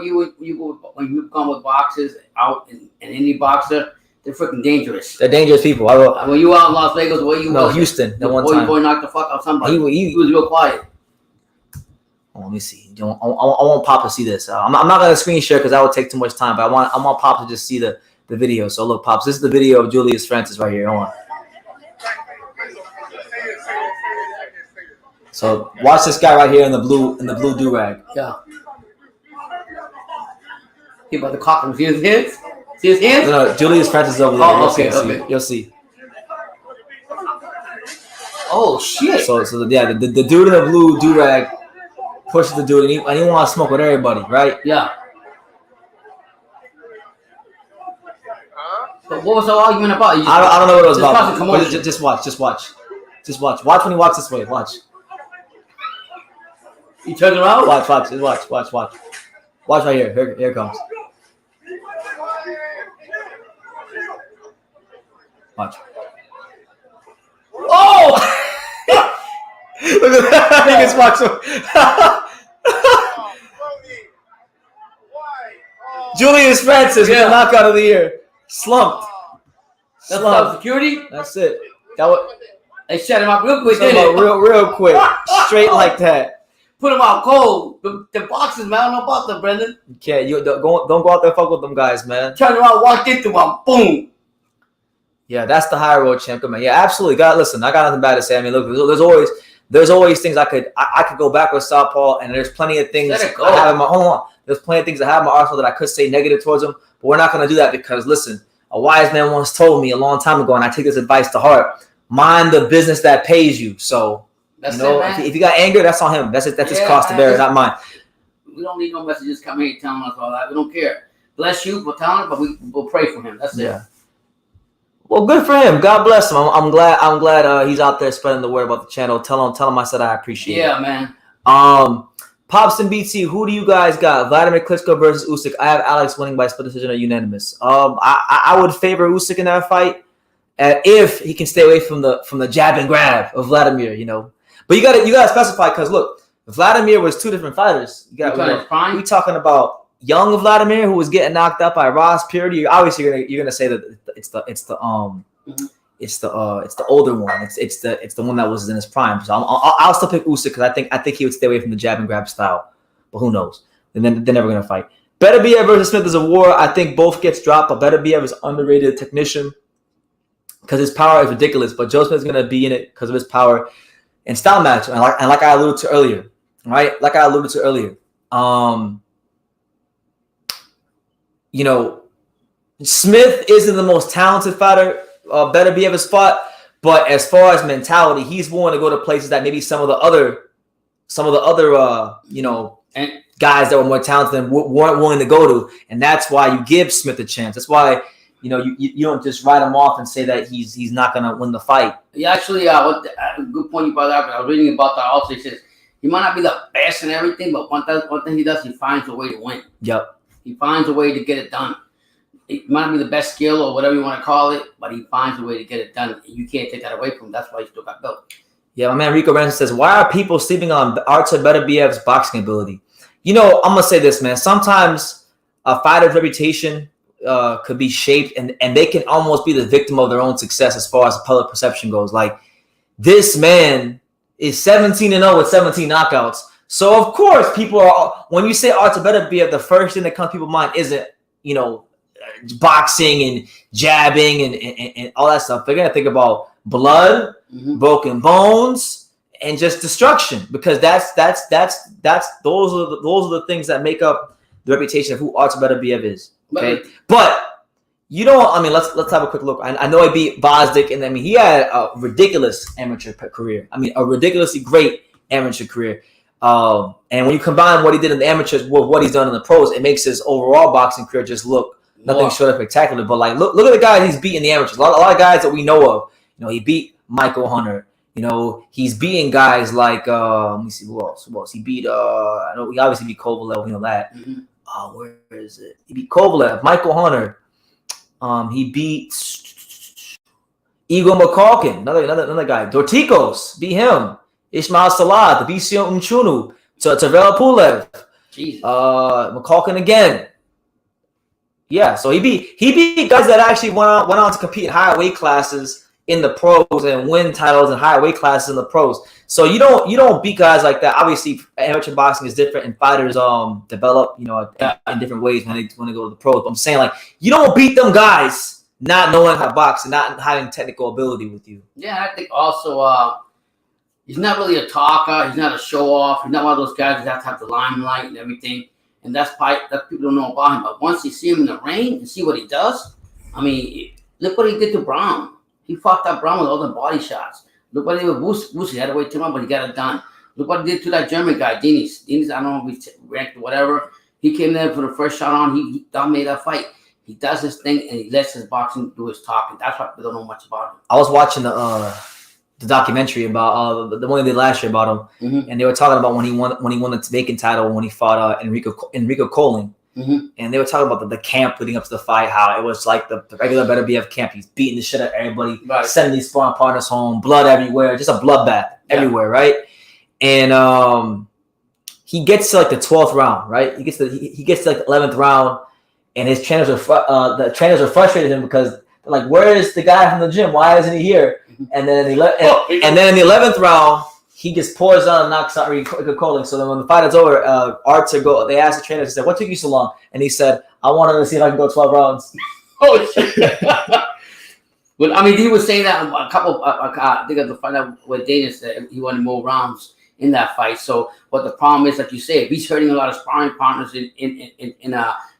when you come with boxers out in any boxer, they're freaking dangerous. They're dangerous people. When you out in Las Vegas, where you Houston. The one time. Boy knocked the fuck out somebody. He was real quiet. let me see. I want Pop to see this. I'm not gonna screen share because that would take too much time. But I want Pop to just see the video. So look, Pops, this is the video of Julius Francis right here. Hold on. So watch this guy right here in the blue do rag. Yeah. He about to cock him. See his hands? See his hands? No, Julius Francis is over there. Oh, You'll see. Oh shit! So the dude in the blue do rag pushes the dude, and he wants to smoke with everybody, right? Yeah. But what was the argument about? I don't know what it was about. Just watch. Watch when he walks this way. Watch. He turns around. Watch. Watch right here. Here it comes. Watch. Oh! Look at that. He gets watched. Julius Francis with the knockout of the year. Slumped. That's security? That's it. They shut him up real quick, didn't they? Real quick. Straight like that. Put him out cold. The boxers, man. I don't know about them, Brendan. You can't. Don't go out there and fuck with them guys, man. Turn around, walked into him. Boom. Yeah, that's the high road champ, man. Yeah, absolutely. Listen, I got nothing bad to say. I mean, look, there's always things I could go back with Southpaw, and there's plenty of things I have in my hold on. There's plenty of things I have in my arsenal that I could say negative towards him, but we're not gonna do that because listen, a wise man once told me a long time ago, and I take this advice to heart: mind the business that pays you. So if you got anger, that's on him. That's his cost to bear, not mine. We don't need no messages coming here telling us all that. We don't care. Bless you for telling us, but we'll pray for him. That's it. Well, good for him. God bless him. I'm glad he's out there spreading the word about the channel. Tell him I said I appreciate it. Yeah, man. Pops and BT, who do you guys got? Vladimir Klitschko versus Usyk. I have Alex winning by split decision or unanimous. I would favor Usyk in that fight if he can stay away from the jab and grab of Vladimir. But you gotta specify because look, Vladimir was two different fighters. We talking about young Vladimir who was getting knocked out by Ross Purity. Obviously, you're gonna say that it's the older one. It's the one that was in his prime. So I'll still pick Usyk because I think he would stay away from the jab and grab style. But who knows? And then they're never gonna fight. Beterbiev versus Smith is a war. I think both gets dropped, but Beterbiev is underrated technician because his power is ridiculous. But Joe Smith is gonna be in it because of his power and style match. And like I alluded to earlier, right? Smith isn't the most talented fighter. Beterbiev has fought, but as far as mentality, he's willing to go to places that maybe some of the other guys that were more talented than weren't willing to go to, and that's why you give Smith a chance. That's why you don't just write him off and say that he's not gonna win the fight. Yeah, actually, good point you brought up. I was reading about that also. He says he might not be the best in everything, but one thing he does, he finds a way to win. Yep. He finds a way to get it done. It might not be the best skill or whatever you want to call it, but he finds a way to get it done. You can't take that away from him. That's why he still got built. Yeah, my man Rico Ransom says, why are people sleeping on Artur Beterbiev's boxing ability? I'm going to say this, man. Sometimes a fighter's reputation could be shaped, and they can almost be the victim of their own success as far as public perception goes. Like, this man is 17-0 with 17 knockouts. So, of course, people are – when you say Artur Beterbiev, the first thing that comes to people's mind isn't, boxing and jabbing and all that stuff. They're going to think about blood, broken bones, and just destruction because those are the things that make up the reputation of who Artur Beterbiev is. Okay, but let's have a quick look. I know he beat Bosdick, and he had a ridiculous amateur career. A ridiculously great amateur career. And when you combine what he did in the amateurs with what he's done in the pros, it makes his overall boxing career just look nothing short of spectacular. But look at the guys he's beaten in the amateurs. A lot of guys that we know of. He beat Michael Hunter. He's beating guys like let me see who else. He beat I know he obviously beat Kovalev. We know that. Where is it? He beat Kovalev, Michael Hunter. He beat Igor McCalkin, another guy. Dorticos beat him. Ismail Salah, the BCO Mchunu, Tavela Pulev, McCalkin again. Yeah, so he beat guys that actually went on to compete in higher weight classes in the pros and win titles in higher weight classes in the pros. So you don't beat guys like that. Obviously, amateur boxing is different, and fighters develop in different ways when they go to the pros. But I'm saying, like, you don't beat them guys not knowing how to box and not having technical ability with you. Yeah, I think also he's not really a talker. He's not a show off. He's not one of those guys that have to have the limelight and everything. And that's people don't know about him. But once you see him in the ring and see what he does, I mean, look what he did to Brown. He fought that Brown with all the body shots. Look what he did with Wusi. He had to wait too long, but he got it done. Look what he did to that German guy, Denis. Denis, I don't know if he ranked or whatever. He came there for the first shot on. He dominated that fight. He does his thing, and he lets his boxing do his talking. That's why people don't know much about him. I was watching the documentary about the one they did last year about him, and they were talking about when he won the vacant title when he fought Enrico Colling, and they were talking about the camp leading up to the fight, how it was like the regular Beterbiev camp. He's beating the shit out of everybody, sending these sparring partners home, blood everywhere, just a bloodbath everywhere, right? And he gets to like the 12th round, right? He gets to like the 11th round, and his trainers are frustrated him because they're like, where is the guy from the gym? Why isn't he here? And then in the 11th round, he just pours on and knocks out Enrico Colling. So then when the fight is over, Artur they asked the trainer, he said, what took you so long? And he said, I wanted to see if I can go 12 rounds. Oh, shit. Well, I mean, he was saying that a couple, I think of the fight with Danish that he wanted more rounds in that fight. So, but the problem is, like you say, if he's hurting a lot of sparring partners in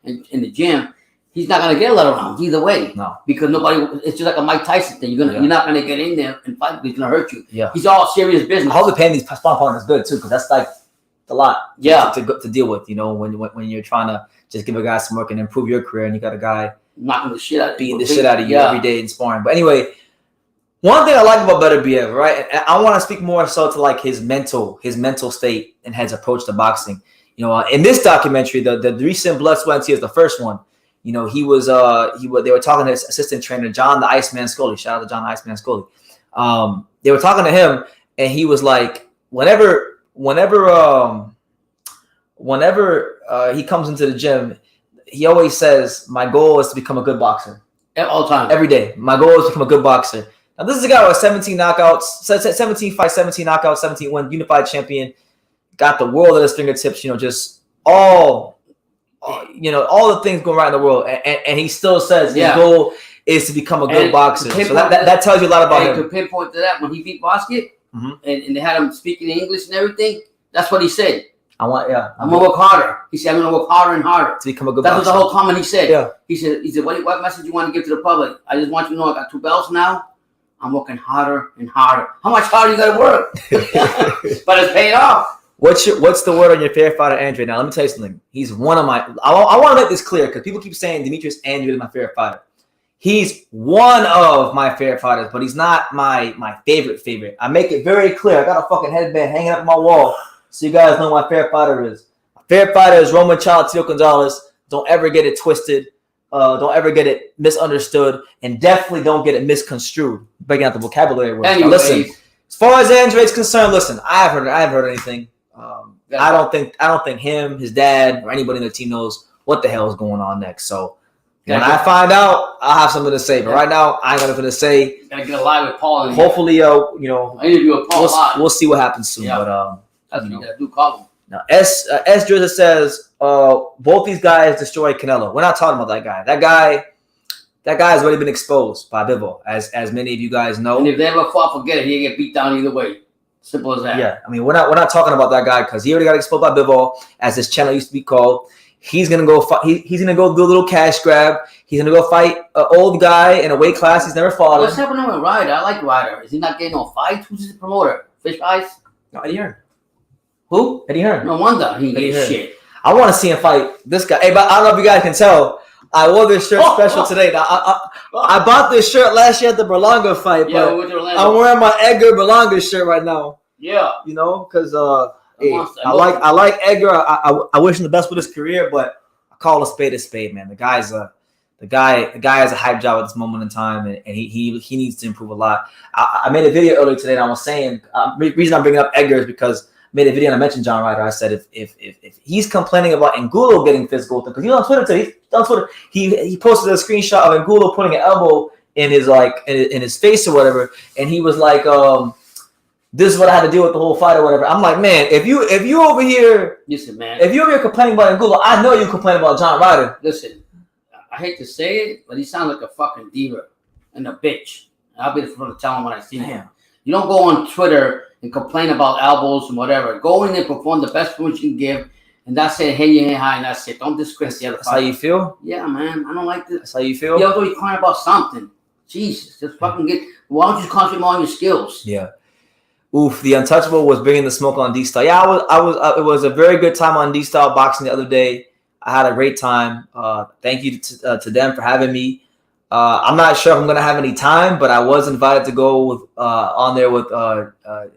the gym, he's not gonna get a lot of rounds either way. No, because nobody. It's just like a Mike Tyson thing. You're not gonna get in there and fight. He's gonna hurt you. Yeah, he's all serious business. I hope they're paying these sparring partners good too, because that's like a lot. Yeah, to deal with. You know, when you're trying to just give a guy some work and improve your career, and you got a guy knocking the shit out, beating the shit out of you every day in sparring. But anyway, one thing I like about Beterbiev, right? And I want to speak more so to like his mental state and his approach to boxing. You know, in this documentary, the recent Blood, Sweat, and Tears, the first one. You know, they were talking to his assistant trainer, John the Iceman Scully. Shout out to John the Iceman Scully. They were talking to him, and he was like, whenever he comes into the gym, he always says, my goal is to become a good boxer. At all times. Every day. My goal is to become a good boxer. Now, this is a guy with 17 knockouts, 17 fights, 17 knockouts, 17 wins, unified champion, got the world at his fingertips, you know, just all the things going right in the world, and he still says his goal is to become a good boxer. So that tells you a lot about him. To pinpoint to that, when he beat Basket, and they had him speaking English and everything, that's what he said. I'm gonna work harder. He said, I'm gonna work harder and harder to become a good boxer. That was the whole comment he said. Yeah. He said, what message you want to give to the public? I just want you to know I got 2 belts now. I'm working harder and harder. How much harder you gotta work? But it's paying off. What's the word on your favorite fighter, Andre? Now, let me tell you something. He's one of my. I want to make this clear because people keep saying Demetrius Andre is my favorite fighter. He's one of my favorite fighters, but he's not my favorite. I make it very clear. I got a fucking headband hanging up on my wall so you guys know my favorite fighter is. My favorite fighter is Roman Cholatito Gonzalez. Don't ever get it twisted. Don't ever get it misunderstood, and definitely don't get it misconstrued. Breaking out the vocabulary words. Anyway, listen, as far as Andre is concerned, listen, I haven't heard anything. I don't think him, his dad, or anybody in the team knows what the hell is going on next. So when I find out, I'll have something to say. But right now, I ain't got nothing to say. Gotta get a live with Paul. Hopefully, I interview with Paul. We'll see what happens soon. Yeah. But that's what you gotta do. Call him. Now, S. Drizza says both these guys destroyed Canelo. We're not talking about that guy. That guy has already been exposed by Bivol, as many of you guys know. And if they ever fought, forget it. He get beat down either way. Simple as that. Yeah, I mean, we're not talking about that guy because he already got exposed by Bivol, as his channel used to be called. He's gonna go fight. He's gonna go do a little cash grab. He's gonna go fight an old guy in a weight class he's never fought. What's happening with Ryder? I like Ryder. Is he not getting no fight? Who's his promoter? Fish Eyes? No, Eddie Hearn. Who? Eddie Hearn. No wonder he gets shit. I want to see him fight this guy. Hey, but I don't know if you guys can tell. I wore this shirt special today. Now, I bought this shirt last year at the Berlanga fight, but I'm wearing my Edgar Berlanga shirt right now. Yeah, you know, because I like Edgar. I wish him the best with his career, but I call a spade, man. The guy has a hype job at this moment in time, and he needs to improve a lot. I made a video earlier today, and I was saying the reason I'm bringing up Edgar is because I made a video and I mentioned John Ryder. I said if he's complaining about Angulo getting physical, because he's on Twitter today. He posted a screenshot of Angulo putting an elbow in his in his face or whatever, and he was like, "This is what I had to deal with the whole fight or whatever." I'm like, man, if you over here, listen, man, if you over here complaining about Angulo, I know you complain about John Ryder. Listen, I hate to say it, but he sounds like a fucking diva and a bitch. I'll be the first to tell him when I see him. You don't go on Twitter and complain about elbows and whatever. Go in and perform the best performance you can give, and that's it. Hey, yeah, hi, and that's it. Don't disgrace the other. That's how you feel? Yeah, man. I don't like this. That's how you feel? You're always crying about something. Jesus, just fucking get. Why don't you concentrate more on your skills? Yeah. Oof, the Untouchable was bringing the smoke on D-Style. Yeah, I was. It was a very good time on D-Style boxing the other day. I had a great time. Thank you to them for having me. I'm not sure if I'm gonna have any time, but I was invited to go with on there with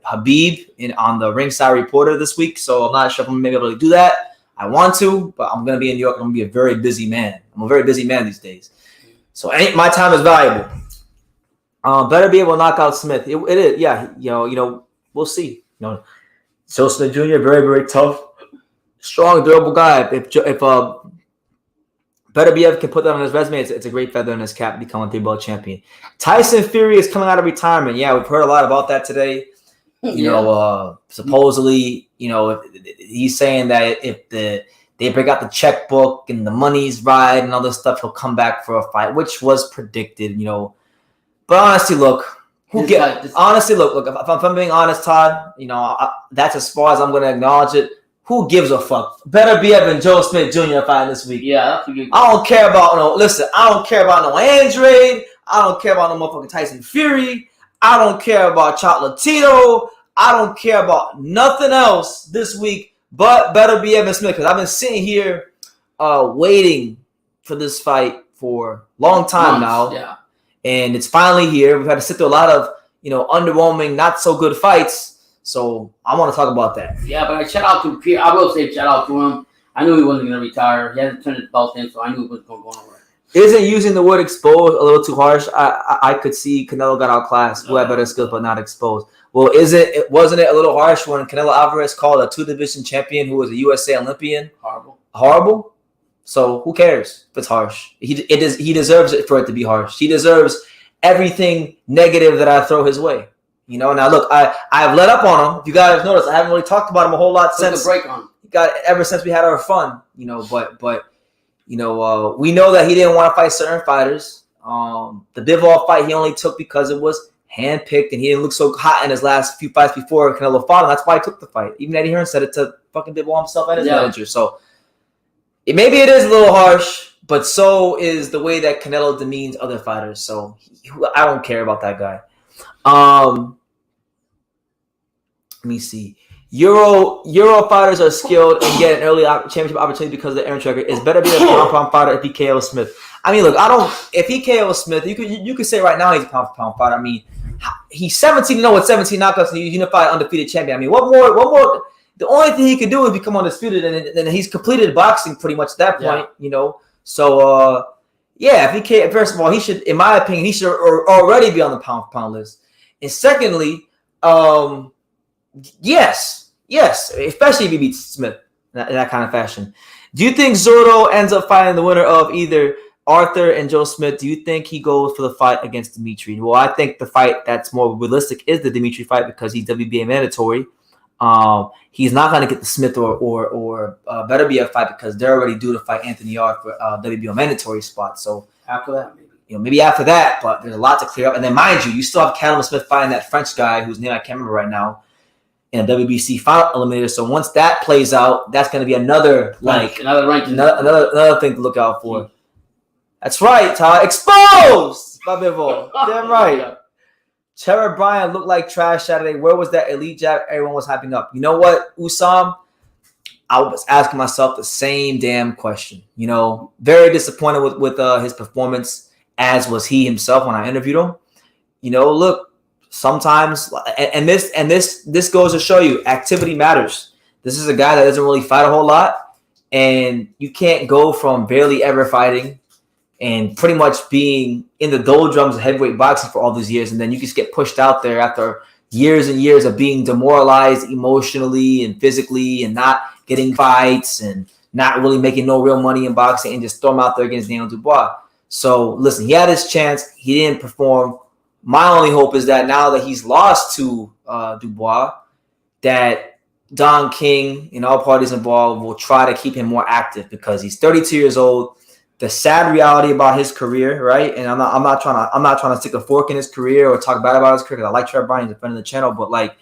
Habib on the Ringside Reporter this week. So I'm not sure if I'm gonna be able to do that. I want to, but I'm gonna be in New York. I'm gonna be a very busy man. I'm a very busy man these days. So my time is valuable. Better be able to knock out Smith. It is, yeah. You know, we'll see. You know, Joe Smith Jr. very, very tough, strong, durable guy. If Beterbiev can put that on his resume, it's a great feather in his cap, becoming a 3-belt champion. Tyson Fury is coming out of retirement. Yeah, we've heard a lot about that today. You know, supposedly, you know, he's saying that if they break out the checkbook and the money's right and all this stuff, he'll come back for a fight, which was predicted, you know. But honestly, look, look, if I'm being honest, Todd, you know, that's as far as I'm going to acknowledge it. Who gives a fuck? Beterbiev and Joe Smith Jr. fighting this week. Yeah, that's a good. I don't care about I don't care about no Andrade. I don't care about no motherfucking Tyson Fury. I don't care about Chocolatito. I don't care about nothing else this week but Beterbiev and Smith. Because I've been sitting here waiting for this fight for a long time now. Yeah. And it's finally here. We've had to sit through a lot of, you know, underwhelming, not so good fights. So I want to talk about that. Yeah, but shout out to Pierre. I will say shout out to him. I knew he wasn't going to retire. He hasn't turned his belt in, so I knew he wasn't going to go nowhere. Isn't using the word exposed a little too harsh? I could see Canelo got outclassed, who had better skills but not exposed. Well, wasn't it a little harsh when Canelo Alvarez called a 2-division champion who was a USA Olympian horrible? So who cares if it's harsh? He deserves it for it to be harsh. He deserves everything negative that I throw his way. You know, now look, I've let up on him. If you guys noticed, I haven't really talked about him a whole lot since. Break on. Ever since we had our fun, you know. But you know, we know that he didn't want to fight certain fighters. The Bivol fight he only took because it was handpicked, and he didn't look so hot in his last few fights before Canelo fought him. That's why he took the fight. Even Eddie Hearn said it to fucking Bivol himself and his manager. So maybe it is a little harsh, but so is the way that Canelo demeans other fighters. So I don't care about that guy. Let me see. Euro fighters are skilled and get an early championship opportunity because of the Aaron Tracker. It's better be a pound fighter if he KOs Smith. I mean, look, if he KOs Smith, you could say right now he's a pound fighter. I mean, he's 17-0 with 17 knockouts and he's unified undefeated champion. I mean, what more? The only thing he can do is become undisputed, and then he's completed boxing pretty much at that point, you know. So, yeah, if he first of all, he should, in my opinion, he should already be on the pound list. And secondly, yes, especially if he beats Smith in that kind of fashion. Do you think Zordo ends up fighting the winner of either Arthur and Joe Smith? Do you think he goes for the fight against Dimitri? Well, I think the fight that's more realistic is the Dimitri fight because he's WBA mandatory. He's not going to get the Smith or Beterbiev fight because they're already due to fight Anthony Yard for WBO mandatory spot. So after that, maybe after that, but there's a lot to clear up. And then, mind you still have Canelo Smith fighting that French guy whose name I can't remember right now in a WBC final eliminator. So once that plays out, that's going to be another another thing to look out for. That's right, Todd. Exposed by Bivol. Damn right. Trevor Bryan looked like trash Saturday. Where was that elite jab everyone was hyping up? You know what, Usam? I was asking myself the same damn question. You know, very disappointed with his performance, as was he himself when I interviewed him. You know, look, sometimes, and this goes to show you, activity matters. This is a guy that doesn't really fight a whole lot, and you can't go from barely ever fighting and pretty much being in the doldrums of heavyweight boxing for all these years, and then you just get pushed out there after years and years of being demoralized emotionally and physically and not getting fights and not really making no real money in boxing and just throw him out there against Daniel Dubois. So listen, he had his chance. He didn't perform. My only hope is that now that he's lost to Dubois, that Don King and all parties involved will try to keep him more active because he's 32 years old. The sad reality about his career, right? And I'm not trying to stick a fork in his career or talk bad about his career because I like Trevor Bryan, he's a friend of the channel, but like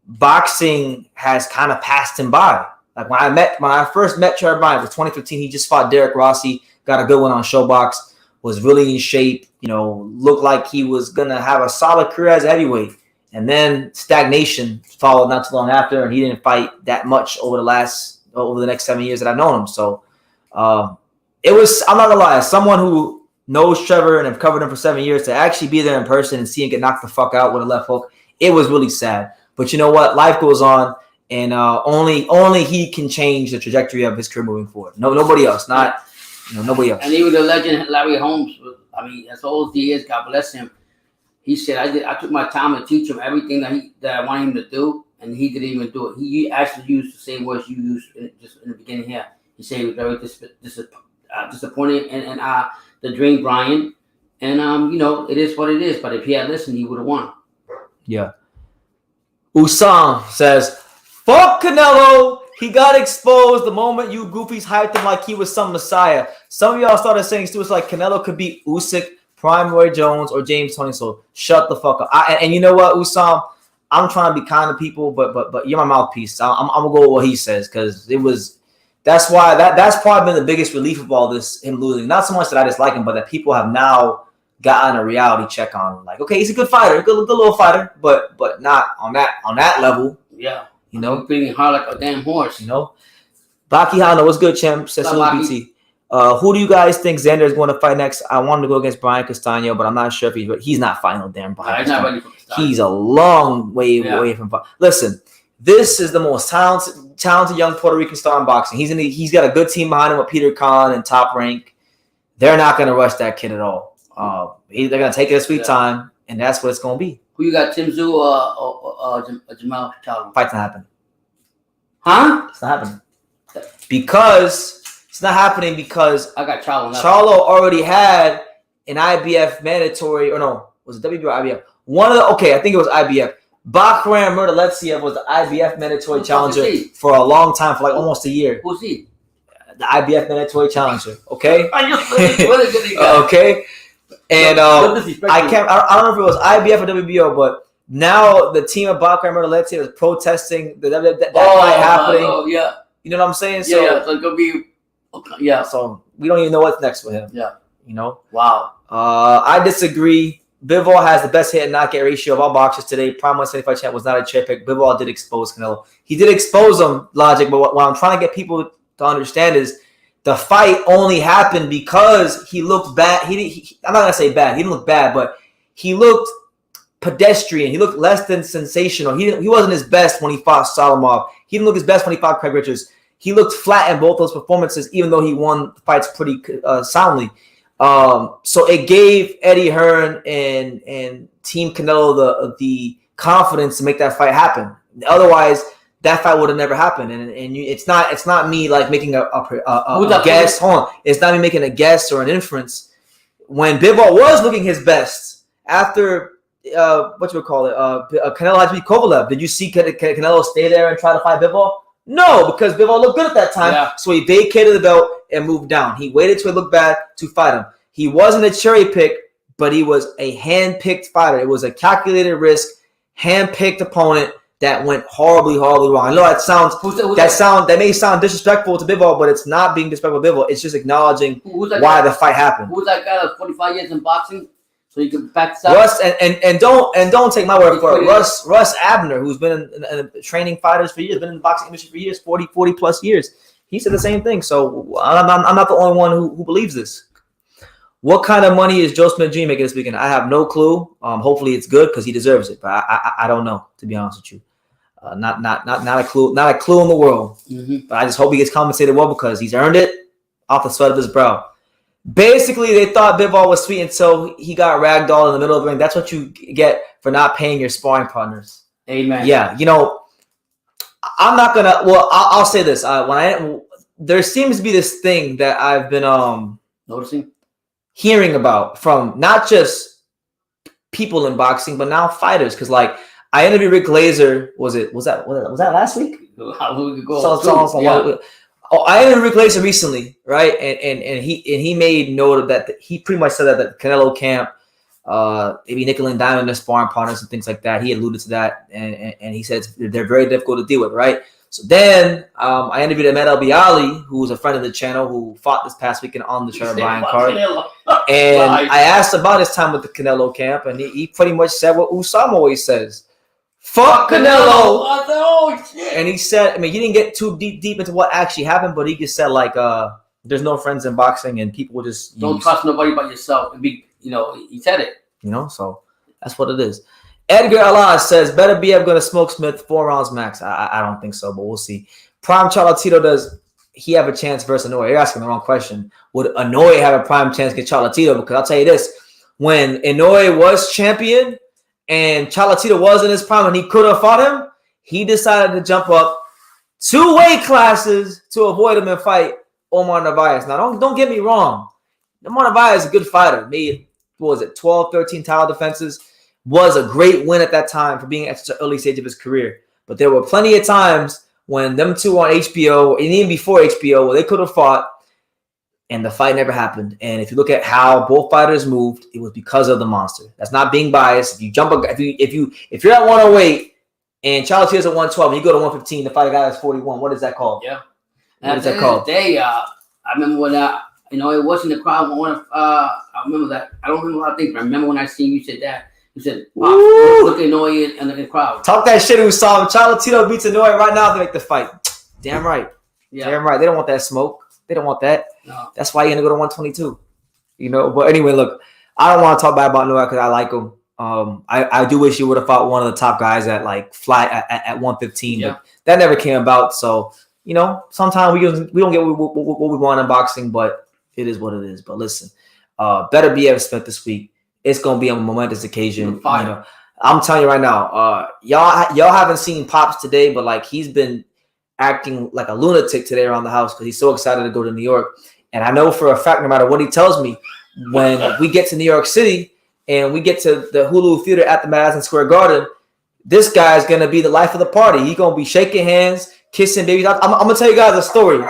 boxing has kind of passed him by. Like when I first met Trevor Bryan, it was 2015. He just fought Derek Rossi, got a good one on Showbox, was really in shape, looked like he was gonna have a solid career as a heavyweight. And then stagnation followed not too long after, and he didn't fight that much over the next 7 years that I've known him. So it was, I'm not gonna lie, as someone who knows Trevor and have covered him for 7 years, to actually be there in person and see him get knocked the fuck out with a left hook, it was really sad. But you know what? Life goes on, and only he can change the trajectory of his career moving forward. Nobody else. Nobody else. And even the legend Larry Holmes, as old as he is, God bless him. He said, I took my time to teach him everything that I wanted him to do, and he didn't even do it. He actually used the same words you used just in the beginning here. He said he was very disappointed in the dream, Brian. And, it is what it is. But if he had listened, he would have won. Yeah. Usam says, fuck Canelo. He got exposed the moment you goofies hyped him like he was some messiah. Some of y'all started saying it's like Canelo could beat Usyk, Prime Roy Jones, or James Toney. So shut the fuck up. And you know what, Usam? I'm trying to be kind to people, but you're my mouthpiece. I'm gonna go with what he says because that's why that's probably been the biggest relief of all this, him losing. Not so much that I dislike him, but that people have now gotten a reality check on him. Like, okay, he's a good fighter, good little fighter, but not on that level. Yeah. Beating hard like a damn horse. Baki Hano, what's good, champ? Says BT. Who do you guys think Xander is going to fight next? I want him to go against Brian Castano, but I'm not sure if he's not fighting no damn Brian. He's not ready for Castano. He's a long way away from fight. Listen, this is the most talented young Puerto Rican star in boxing. He's got a good team behind him with Peter Khan and Top Rank. They're not going to rush that kid at all. They're going to take their sweet time, and that's what it's going to be. Who you got, Tim Tszyu or Jamal Charlo? Fight's not happening. Huh? It's not happening. Because it's not happening because I got Charlo. Charlo already had an IBF mandatory, or no, was it WBO or IBF? I think it was IBF. Bakram Murtalevsiev was the IBF mandatory challenger for a long time, for like almost a year. Who's he? The IBF mandatory challenger. Okay. Okay. And I don't know if it was IBF or WBO, but now the team of Bakram Murtalevsiev is protesting that fight happening. Yeah. You know what I'm saying? So it's gonna be. Yeah. So we don't even know what's next with him. Yeah. Wow. I disagree. Bivol has the best hit and knockout ratio of all boxers today. Prime 175 champ was not a chair pick. Bivol did expose Canelo. He did expose him, Logic, but what I'm trying to get people to understand is the fight only happened because he looked bad. I'm not going to say bad. He didn't look bad, but he looked pedestrian. He looked less than sensational. He wasn't his best when he fought Solomov. He didn't look his best when he fought Craig Richards. He looked flat in both those performances, even though he won the fights pretty soundly. So it gave Eddie Hearn and Team Canelo the confidence to make that fight happen. Otherwise, that fight would have never happened. And it's not me like making a guess. Hold on, it's not me making a guess or an inference. When Bivol was looking his best after Canelo had to beat Kovalev, did you see Canelo stay there and try to fight Bivol? No, because Bivol looked good at that time. Yeah. So he vacated the belt and moved down. He waited till it looked bad to fight him. He wasn't a cherry pick, but he was a hand-picked fighter. It was a calculated risk, hand-picked opponent that went horribly, horribly wrong. I know that may sound disrespectful to Bivol, but it's not being disrespectful to Bivol. It's just acknowledging why the fight happened. Who's that guy that's 45 years in boxing? So you can back this up. Russ, and don't take my word for it. Russ Abner, who's been in training fighters for years, been in the boxing industry for years, 40 plus years. He said the same thing. So I'm not the only one who believes this. What kind of money is Joe Smith Jr. making this weekend? I have no clue. Hopefully it's good because he deserves it. But I don't know, to be honest with you. Not a clue in the world. Mm-hmm. But I just hope he gets compensated well because he's earned it off the sweat of his brow. Basically, they thought Bivol was sweet until he got ragdolled in the middle of the ring. That's what you get for not paying your sparring partners. Amen. Yeah, I'm not gonna. Well, I'll say this. There seems to be this thing that I've been noticing. hearing about from not just people in boxing, but now fighters. Because like I interviewed Rick Glazer. Was that last week? How we could go? I interviewed Rick Glazer recently, right? And he made note of that. He pretty much said that the Canelo camp, maybe nickel and diamond, their sparring partners and things like that. He alluded to that, and he said they're very difficult to deal with, right? So then I interviewed Ahmed Albiali, who's a friend of the channel, who fought this past weekend on the Trevor Bryan card. And I asked about his time with the Canelo camp, and he pretty much said what Usama always says. Fuck Canelo. Oh, shit. And he said, I mean, he didn't get too deep into what actually happened, but he just said like, there's no friends in boxing, and people will just don't trust nobody but yourself. And be, he said it. So that's what it is. Edgar Allah says, Beterbiev going to smoke Smith 4 rounds max. I don't think so, but we'll see. Prime Cholatito, does he have a chance versus Inoue? You're asking the wrong question. Would Inoue have a prime chance against Cholatito? Because I'll tell you this, when Inoue was champion and Cholatito was in his prime and he could have fought him, he decided to jump up 2 weight classes to avoid him and fight Omar Narvaez. Now, don't get me wrong. Omar Narvaez is a good fighter. Made, 12, 13 title defenses. Was a great win at that time for being at such an early stage of his career. But there were plenty of times when them two on HBO, and even before HBO, where they could have fought, and the fight never happened. And if you look at how both fighters moved, it was because of the monster. That's not being biased. If you jump, if you're at 108 and Cholatito's at 112, and you go to 115, the fight guy is 41. What is that called? Yeah. What is that called? I remember when it wasn't the crowd. I remember that. I don't remember how things, but I remember when I seen you said that. You said, look at Inoue in the crowd. Talk that shit, Usama. Cholatito beats Inoue right now to make the fight. Damn right. Yeah. Damn right. They don't want that smoke. They don't want that. No. That's why you're going to go to 122. But anyway, look, I don't want to talk bad about Inoue because I like him. I do wish he would have fought one of the top guys at like flat at 115. Yeah. But that never came about. So, sometimes we don't get what we want in boxing, but it is what it is. But listen, Beterbiev spent this week. It's gonna be a momentous occasion. I'm telling you right now, y'all haven't seen Pops today, but like he's been acting like a lunatic today around the house because he's so excited to go to New York. And I know for a fact, no matter what he tells me, when we get to New York City and we get to the Hulu Theater at the Madison Square Garden, this guy's gonna be the life of the party. He's gonna be shaking hands, kissing babies. I'm gonna tell you guys a story.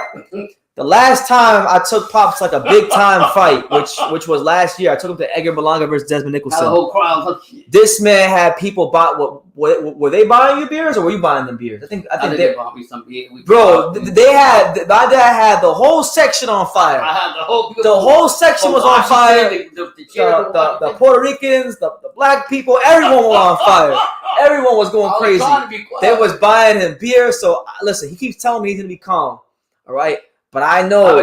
The last time I took Pops like a big time fight, which was last year, I took him to Edgar Berlanga versus Desmond Nicholson. The whole crowd. This man had people buy. Were they buying you beers or were you buying them beers? I think they bought me some beer. Bro, they had. My dad had the whole section on fire. I had the whole section was on fire. The Puerto Ricans, the black people, everyone was on fire. Everyone was going crazy. They was buying him beer. So listen, he keeps telling me he's gonna be calm. All right. But I know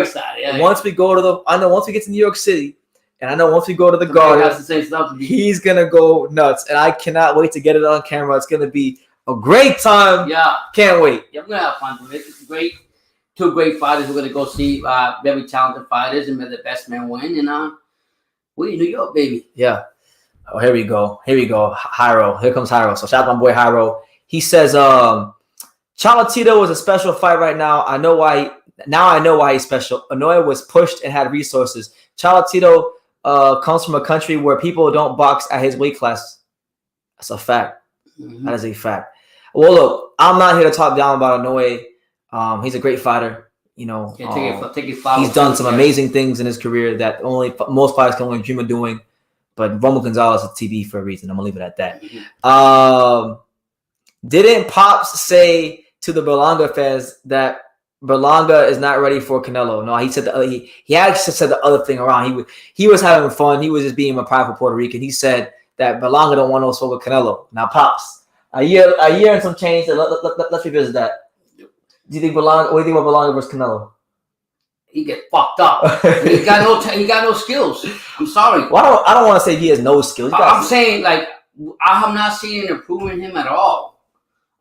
once we get to New York City, and I know once we go to the Garden, he's gonna go nuts, and I cannot wait to get it on camera. It's gonna be a great time. Yeah, can't wait. Yeah, I'm gonna have fun with it. It's great. 2 great fighters. We're gonna go see very talented fighters, and may the best man win. And we in New York, baby. Yeah. Oh, here we go. Hyro. Here comes Hyro. So shout out to my boy Hyro. He says, Cholatito is a special fight right now. I know why he's special. Inoue was pushed and had resources. Cholatito comes from a country where people don't box at his weight class. That's a fact. Mm-hmm. That is a fact. Well, look, I'm not here to talk down about Inoue. He's a great fighter. He's done some amazing things in his career that most fighters can only dream of doing. But Romo Gonzalez is TV for a reason. I'm gonna leave it at that. Mm-hmm. Didn't Pops say to the Berlanga fans that Berlanga is not ready for Canelo? No, he said he actually said the other thing around. He was having fun. He was just being a prideful Puerto Rican. He said that Berlanga don't want no smoke with Canelo. Now, Pops, a year and some change. Let's revisit that. Do you think Berlanga? What do you think about Berlanga versus Canelo? He get fucked up. He got no skills. I'm sorry. Well, I don't want to say he has no skills. I'm saying like I have not seen an improvement in him at all.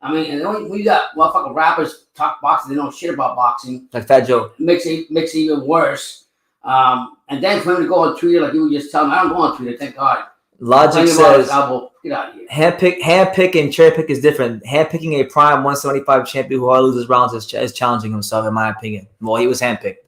I mean, and we got motherfucking rappers talk boxing. They know shit about boxing. Like Fat Joe. Makes it even worse. And then for him to go on Twitter like you were just telling me, I don't go on Twitter, thank God. Logic says, get out of here. Handpick and cherry pick is different. Handpicking a prime 175 champion who hardly loses rounds is challenging himself, in my opinion. Well, he was handpicked.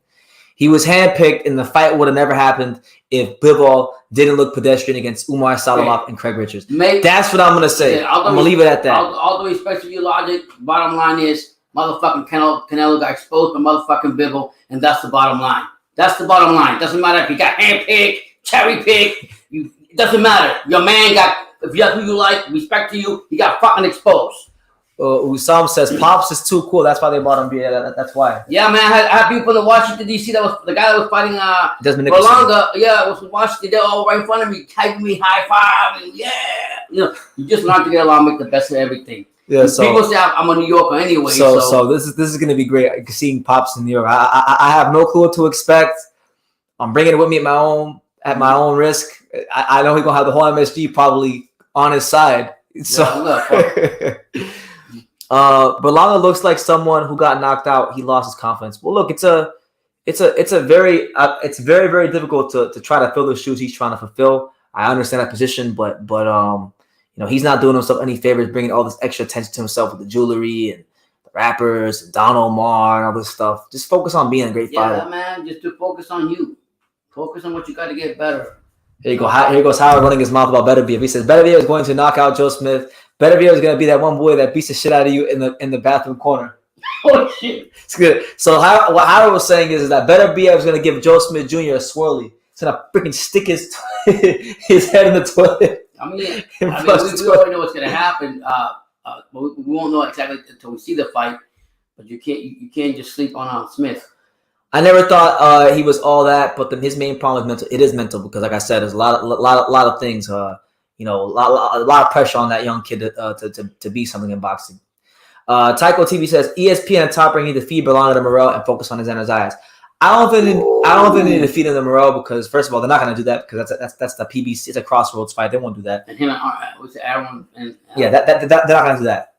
He was handpicked, and the fight would have never happened if Bivol didn't look pedestrian against Umar Salamov and Craig Richards. That's what I'm going to say. I'm going to leave it at that. All the respect to your logic, bottom line is motherfucking Canelo got exposed by motherfucking Bivol, and that's the bottom line. That's the bottom line. Doesn't matter if you got handpicked, cherry picked. It doesn't matter. Your man got, if you have who you like, respect to you, he got fucking exposed. Usam says Pops is too cool. That's why they bought him. Yeah, that's why. Yeah, man. I had people in Washington D.C. That was the guy that was fighting Berlanga. Yeah, was from Washington. They all right in front of me, tagging me, high five, and you just learn to get along, make the best of everything. Yeah. So people say I'm a New Yorker anyway. So this is going to be great. Seeing Pops in New York. I have no clue what to expect. I'm bringing it with me at my own risk. I know he's gonna have the whole MSG probably on his side. So. Berlanga looks like someone who got knocked out. He lost his confidence. Well, look, it's very very difficult to try to fill the shoes he's trying to fulfill. I understand that position, but he's not doing himself any favors bringing all this extra attention to himself with the jewelry and the rappers and Don Omar and all this stuff. Just focus on being a great fighter. Yeah, man. Just to focus on you. Focus on what you got to get better. Here you go. Here goes Howard running his mouth about Beterbiev. He says Beterbiev is going to knock out Joe Smith. Beterbiev is going to be that one boy that beats the shit out of you in the bathroom corner. Oh shit! It's good. So what Howard was saying is that Beterbiev is going to give Joe Smith Jr. a swirly. He's going to freaking stick his head in the toilet. I mean we already know what's going to happen. But we won't know exactly until we see the fight. But you can't just sleep on Smith. I never thought he was all that, but his main problem is mental. It is mental because, like I said, there's a lot of things. A lot of pressure on that young kid to be something in boxing. Tycho TV says ESPN and Top Rank need to feed Berlanga to Morrell and focus on his Zayas. I don't think they need to feed him to Morrell because first of all they're not going to do that because that's the PBC. It's a crossroads fight. They won't do that. And him and Aaron and yeah, they're not going to do that.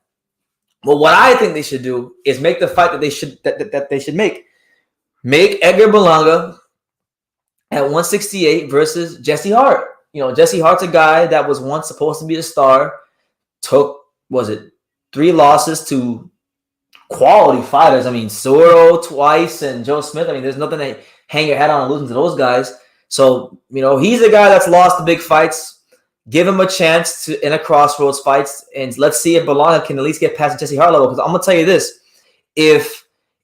Well, what I think they should do is make the fight that they should make. Make Edgar Berlanga at 168 versus Jesse Hart. Jesse Hart's a guy that was once supposed to be a star. Took, 3 losses to quality fighters. I mean, Soro twice and Joe Smith. I mean, there's nothing to hang your head on and losing to those guys. So, he's a guy that's lost the big fights. Give him a chance in a crossroads fights. And let's see if Berlanga can at least get past the Jesse Hart level. Because I'm going to tell you this.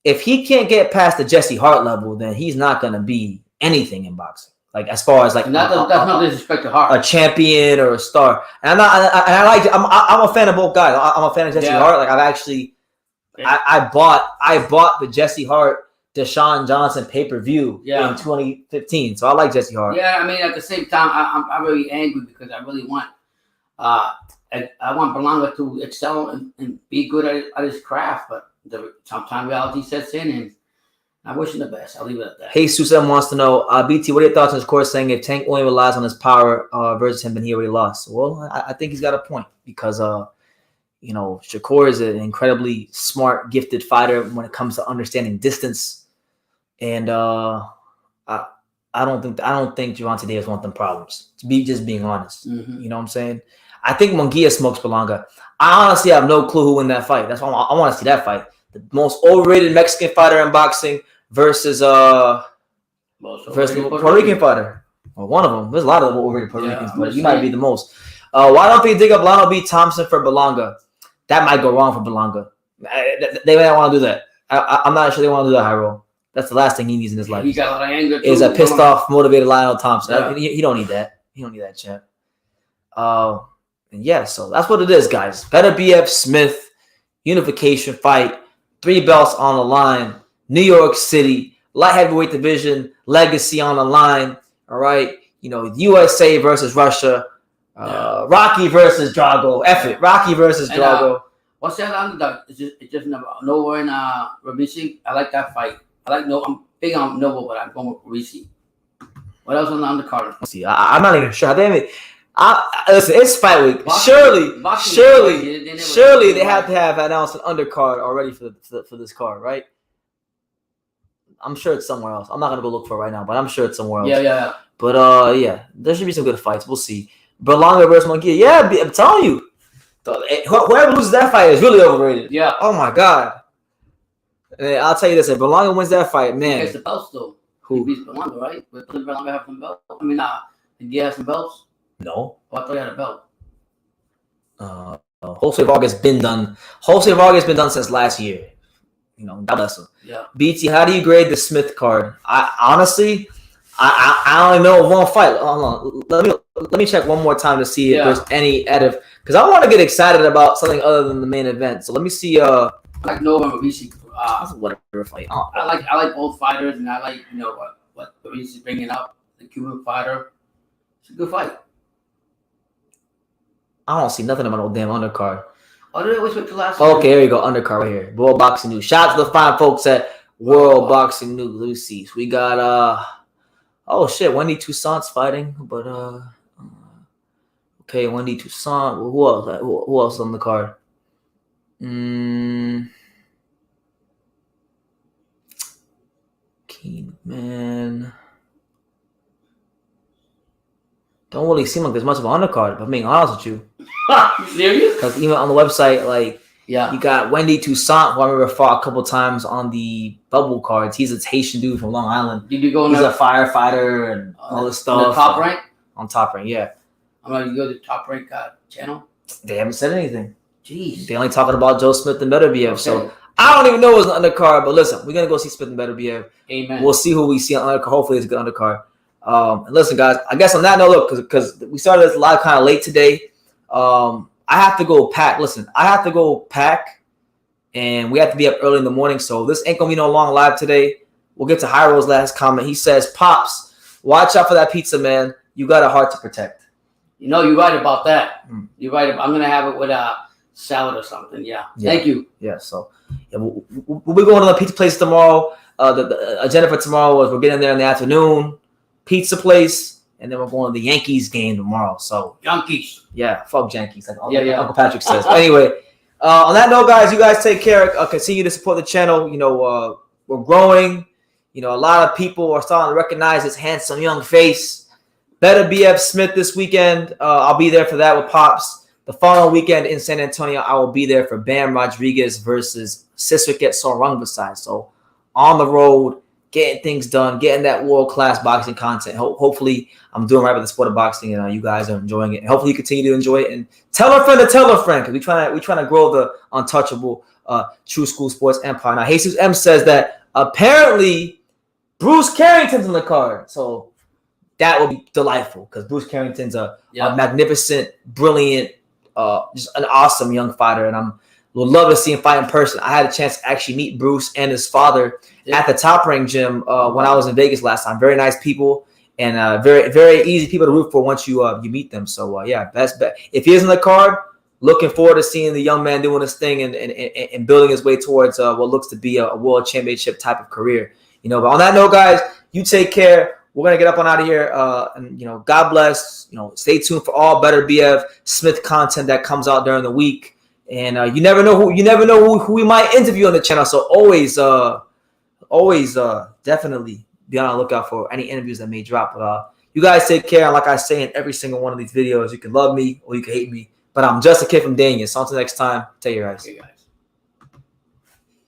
If he can't get past the Jesse Hart level, then he's not going to be anything in boxing. Like as far as like that's not disrespect to Hart, a champion or a star. And I'm a fan of both guys. I'm a fan of Jesse Hart. Like I bought the Jesse Hart Deshaun Johnson pay-per-view in 2015. So I like Jesse Hart. Yeah, I mean at the same time I'm really angry because I really want I want Berlanga to excel and be good at his craft, but sometimes reality sets in and I wish him the best. I'll leave it at that. Hey, Susan wants to know, BT, what are your thoughts on his course saying if Tank only relies on his power versus him, then he already lost? Well, I think he's got a point because, Shakur is an incredibly smart, gifted fighter when it comes to understanding distance. And I don't think Gervonta Davis wants them problems, just being honest. Mm-hmm. You know what I'm saying? I think Munguia smokes Berlanga. I honestly have no clue who win that fight. That's why I want to see that fight. The most overrated Mexican fighter in boxing versus Puerto Rican fighter. Well, one of them. There's a lot of overrated Puerto Ricans, but he might be the most. Why don't they dig up Lionel B. Thompson for Berlanga? That might go wrong for Berlanga. They might want to do that. I'm not sure they want to do that high roll. That's the last thing he needs in his life. He got a lot of anger. Is a pissed off, motivated Lionel Thompson. Yeah. He don't need that. He don't need that, champ. So that's what it is, guys. Beterbiev, Smith, unification fight. 3 belts on the line. New York City, light heavyweight division, legacy on the line. All right. USA versus Russia. Rocky versus Drago. F it. Rocky versus Drago. What's that underdog? It's just Nova and Ribici. I like that fight. I'm big on Nova, but I'm going with Ribici. What else on the undercard? Let's see. I'm not even sure. Listen, it's fight week. Surely, they have to have announced an undercard already for this card, right? I'm sure it's somewhere else. I'm not gonna go look for it right now, but I'm sure it's somewhere else. Yeah. But there should be some good fights. We'll see. Berlanga versus Munguia. Yeah, I'm telling you, whoever loses that fight is really overrated. Yeah. Oh my god. And I'll tell you this: if Berlanga wins that fight, man. It's the belts though. He beats Berlanga, right? But doesn't Berlanga have some belts? I mean, did he have some belts? No. Oh, I thought he had a belt. Jose Vargas been done. Jose Vargas been done since last year. You know, God bless him. Yeah. BT, how do you grade the Smith card? I honestly, I only know of one fight. Hold on. Let me check one more time to see if there's any edit, because I want to get excited about something other than the main event. So let me see. I like Nova and Rishi. Whatever fight. I like both fighters, and I like what Rishi's bringing up, the Cuban fighter. It's a good fight. I don't see nothing about no damn undercard. Oh, did I always wait till last? Okay, here you go. Undercard right here. World Boxing News. Shout out to the fine folks at World Boxing News. Let me see. So we got oh shit, Wendy Toussaint's fighting, but okay, Wendy Toussaint. Who else? Who else on the card? Keen, man. Don't really seem like there's much of an undercard, if I'm being honest with you. Serious? Because even on the website, like, yeah, you got Wendy Toussaint, who I remember fought a couple times on the bubble cards. He's a Haitian dude from Long Island. Did you go? He's a firefighter and all this stuff. On the top rank? On top rank, yeah. I'm gonna go to the top rank channel. They haven't said anything. Jeez. They only talking about Joe Smith and Beterbiev. Okay. So I don't even know what's an undercard, but listen, we're gonna go see Smith and Beterbiev. Amen. We'll see who we see on undercard. Hopefully it's a good undercard. And listen, guys, I guess on that note, look, because we started this live kind of late today. I have to go pack. Listen, I have to go pack, and we have to be up early in the morning. So this ain't gonna be no long live today. We'll get to Hyro's last comment. He says, "Pops, watch out for that pizza, man. You got a heart to protect." You know, you're right about that. You're right. I'm gonna have it with a salad or something. Yeah. Thank you. Yeah. So yeah, we'll be going to the pizza place tomorrow. The agenda for tomorrow was we're getting there in the afternoon, pizza place, and then we're going to the Yankees game tomorrow. So Yankees. Yeah, fuck Yankees. Like Uncle Patrick says. But anyway, on that note, guys, you guys take care. Continue to support the channel. You know, we're growing. You know, a lot of people are starting to recognize this handsome young face. Beterbiev Smith this weekend. I'll be there for that with Pops. The following weekend in San Antonio, I will be there for Bam Rodriguez versus Siswicket Sorungbasai. So on the road, getting things done, getting that world-class boxing content. Hopefully, I'm doing right with the sport of boxing, and you guys are enjoying it. And hopefully, you continue to enjoy it. And tell a friend to tell a friend, because we trying to grow the untouchable True School Sports empire. Now, Jesus M says that apparently Bruce Carrington's on the card, so that will be delightful because Bruce Carrington's a magnificent, brilliant, just an awesome young fighter, and would love to see him fight in person. I had a chance to actually meet Bruce and his father at the Top Rank gym when I was in Vegas last time. Very nice people and very, very easy people to root for once you meet them. So yeah, best bet. If he is on the card, looking forward to seeing the young man doing his thing and building his way towards what looks to be a world championship type of career. You know, but on that note, guys, you take care. We're gonna get up on out of here, and you know, God bless. You know, stay tuned for all Beterbiev Smith content that comes out during the week. And you never know who we might interview on the channel. So always definitely be on the lookout for any interviews that may drop. But you guys take care. And like I say in every single one of these videos, you can love me or you can hate me. But I'm just a kid from Daniel. So until next time, take your eyes.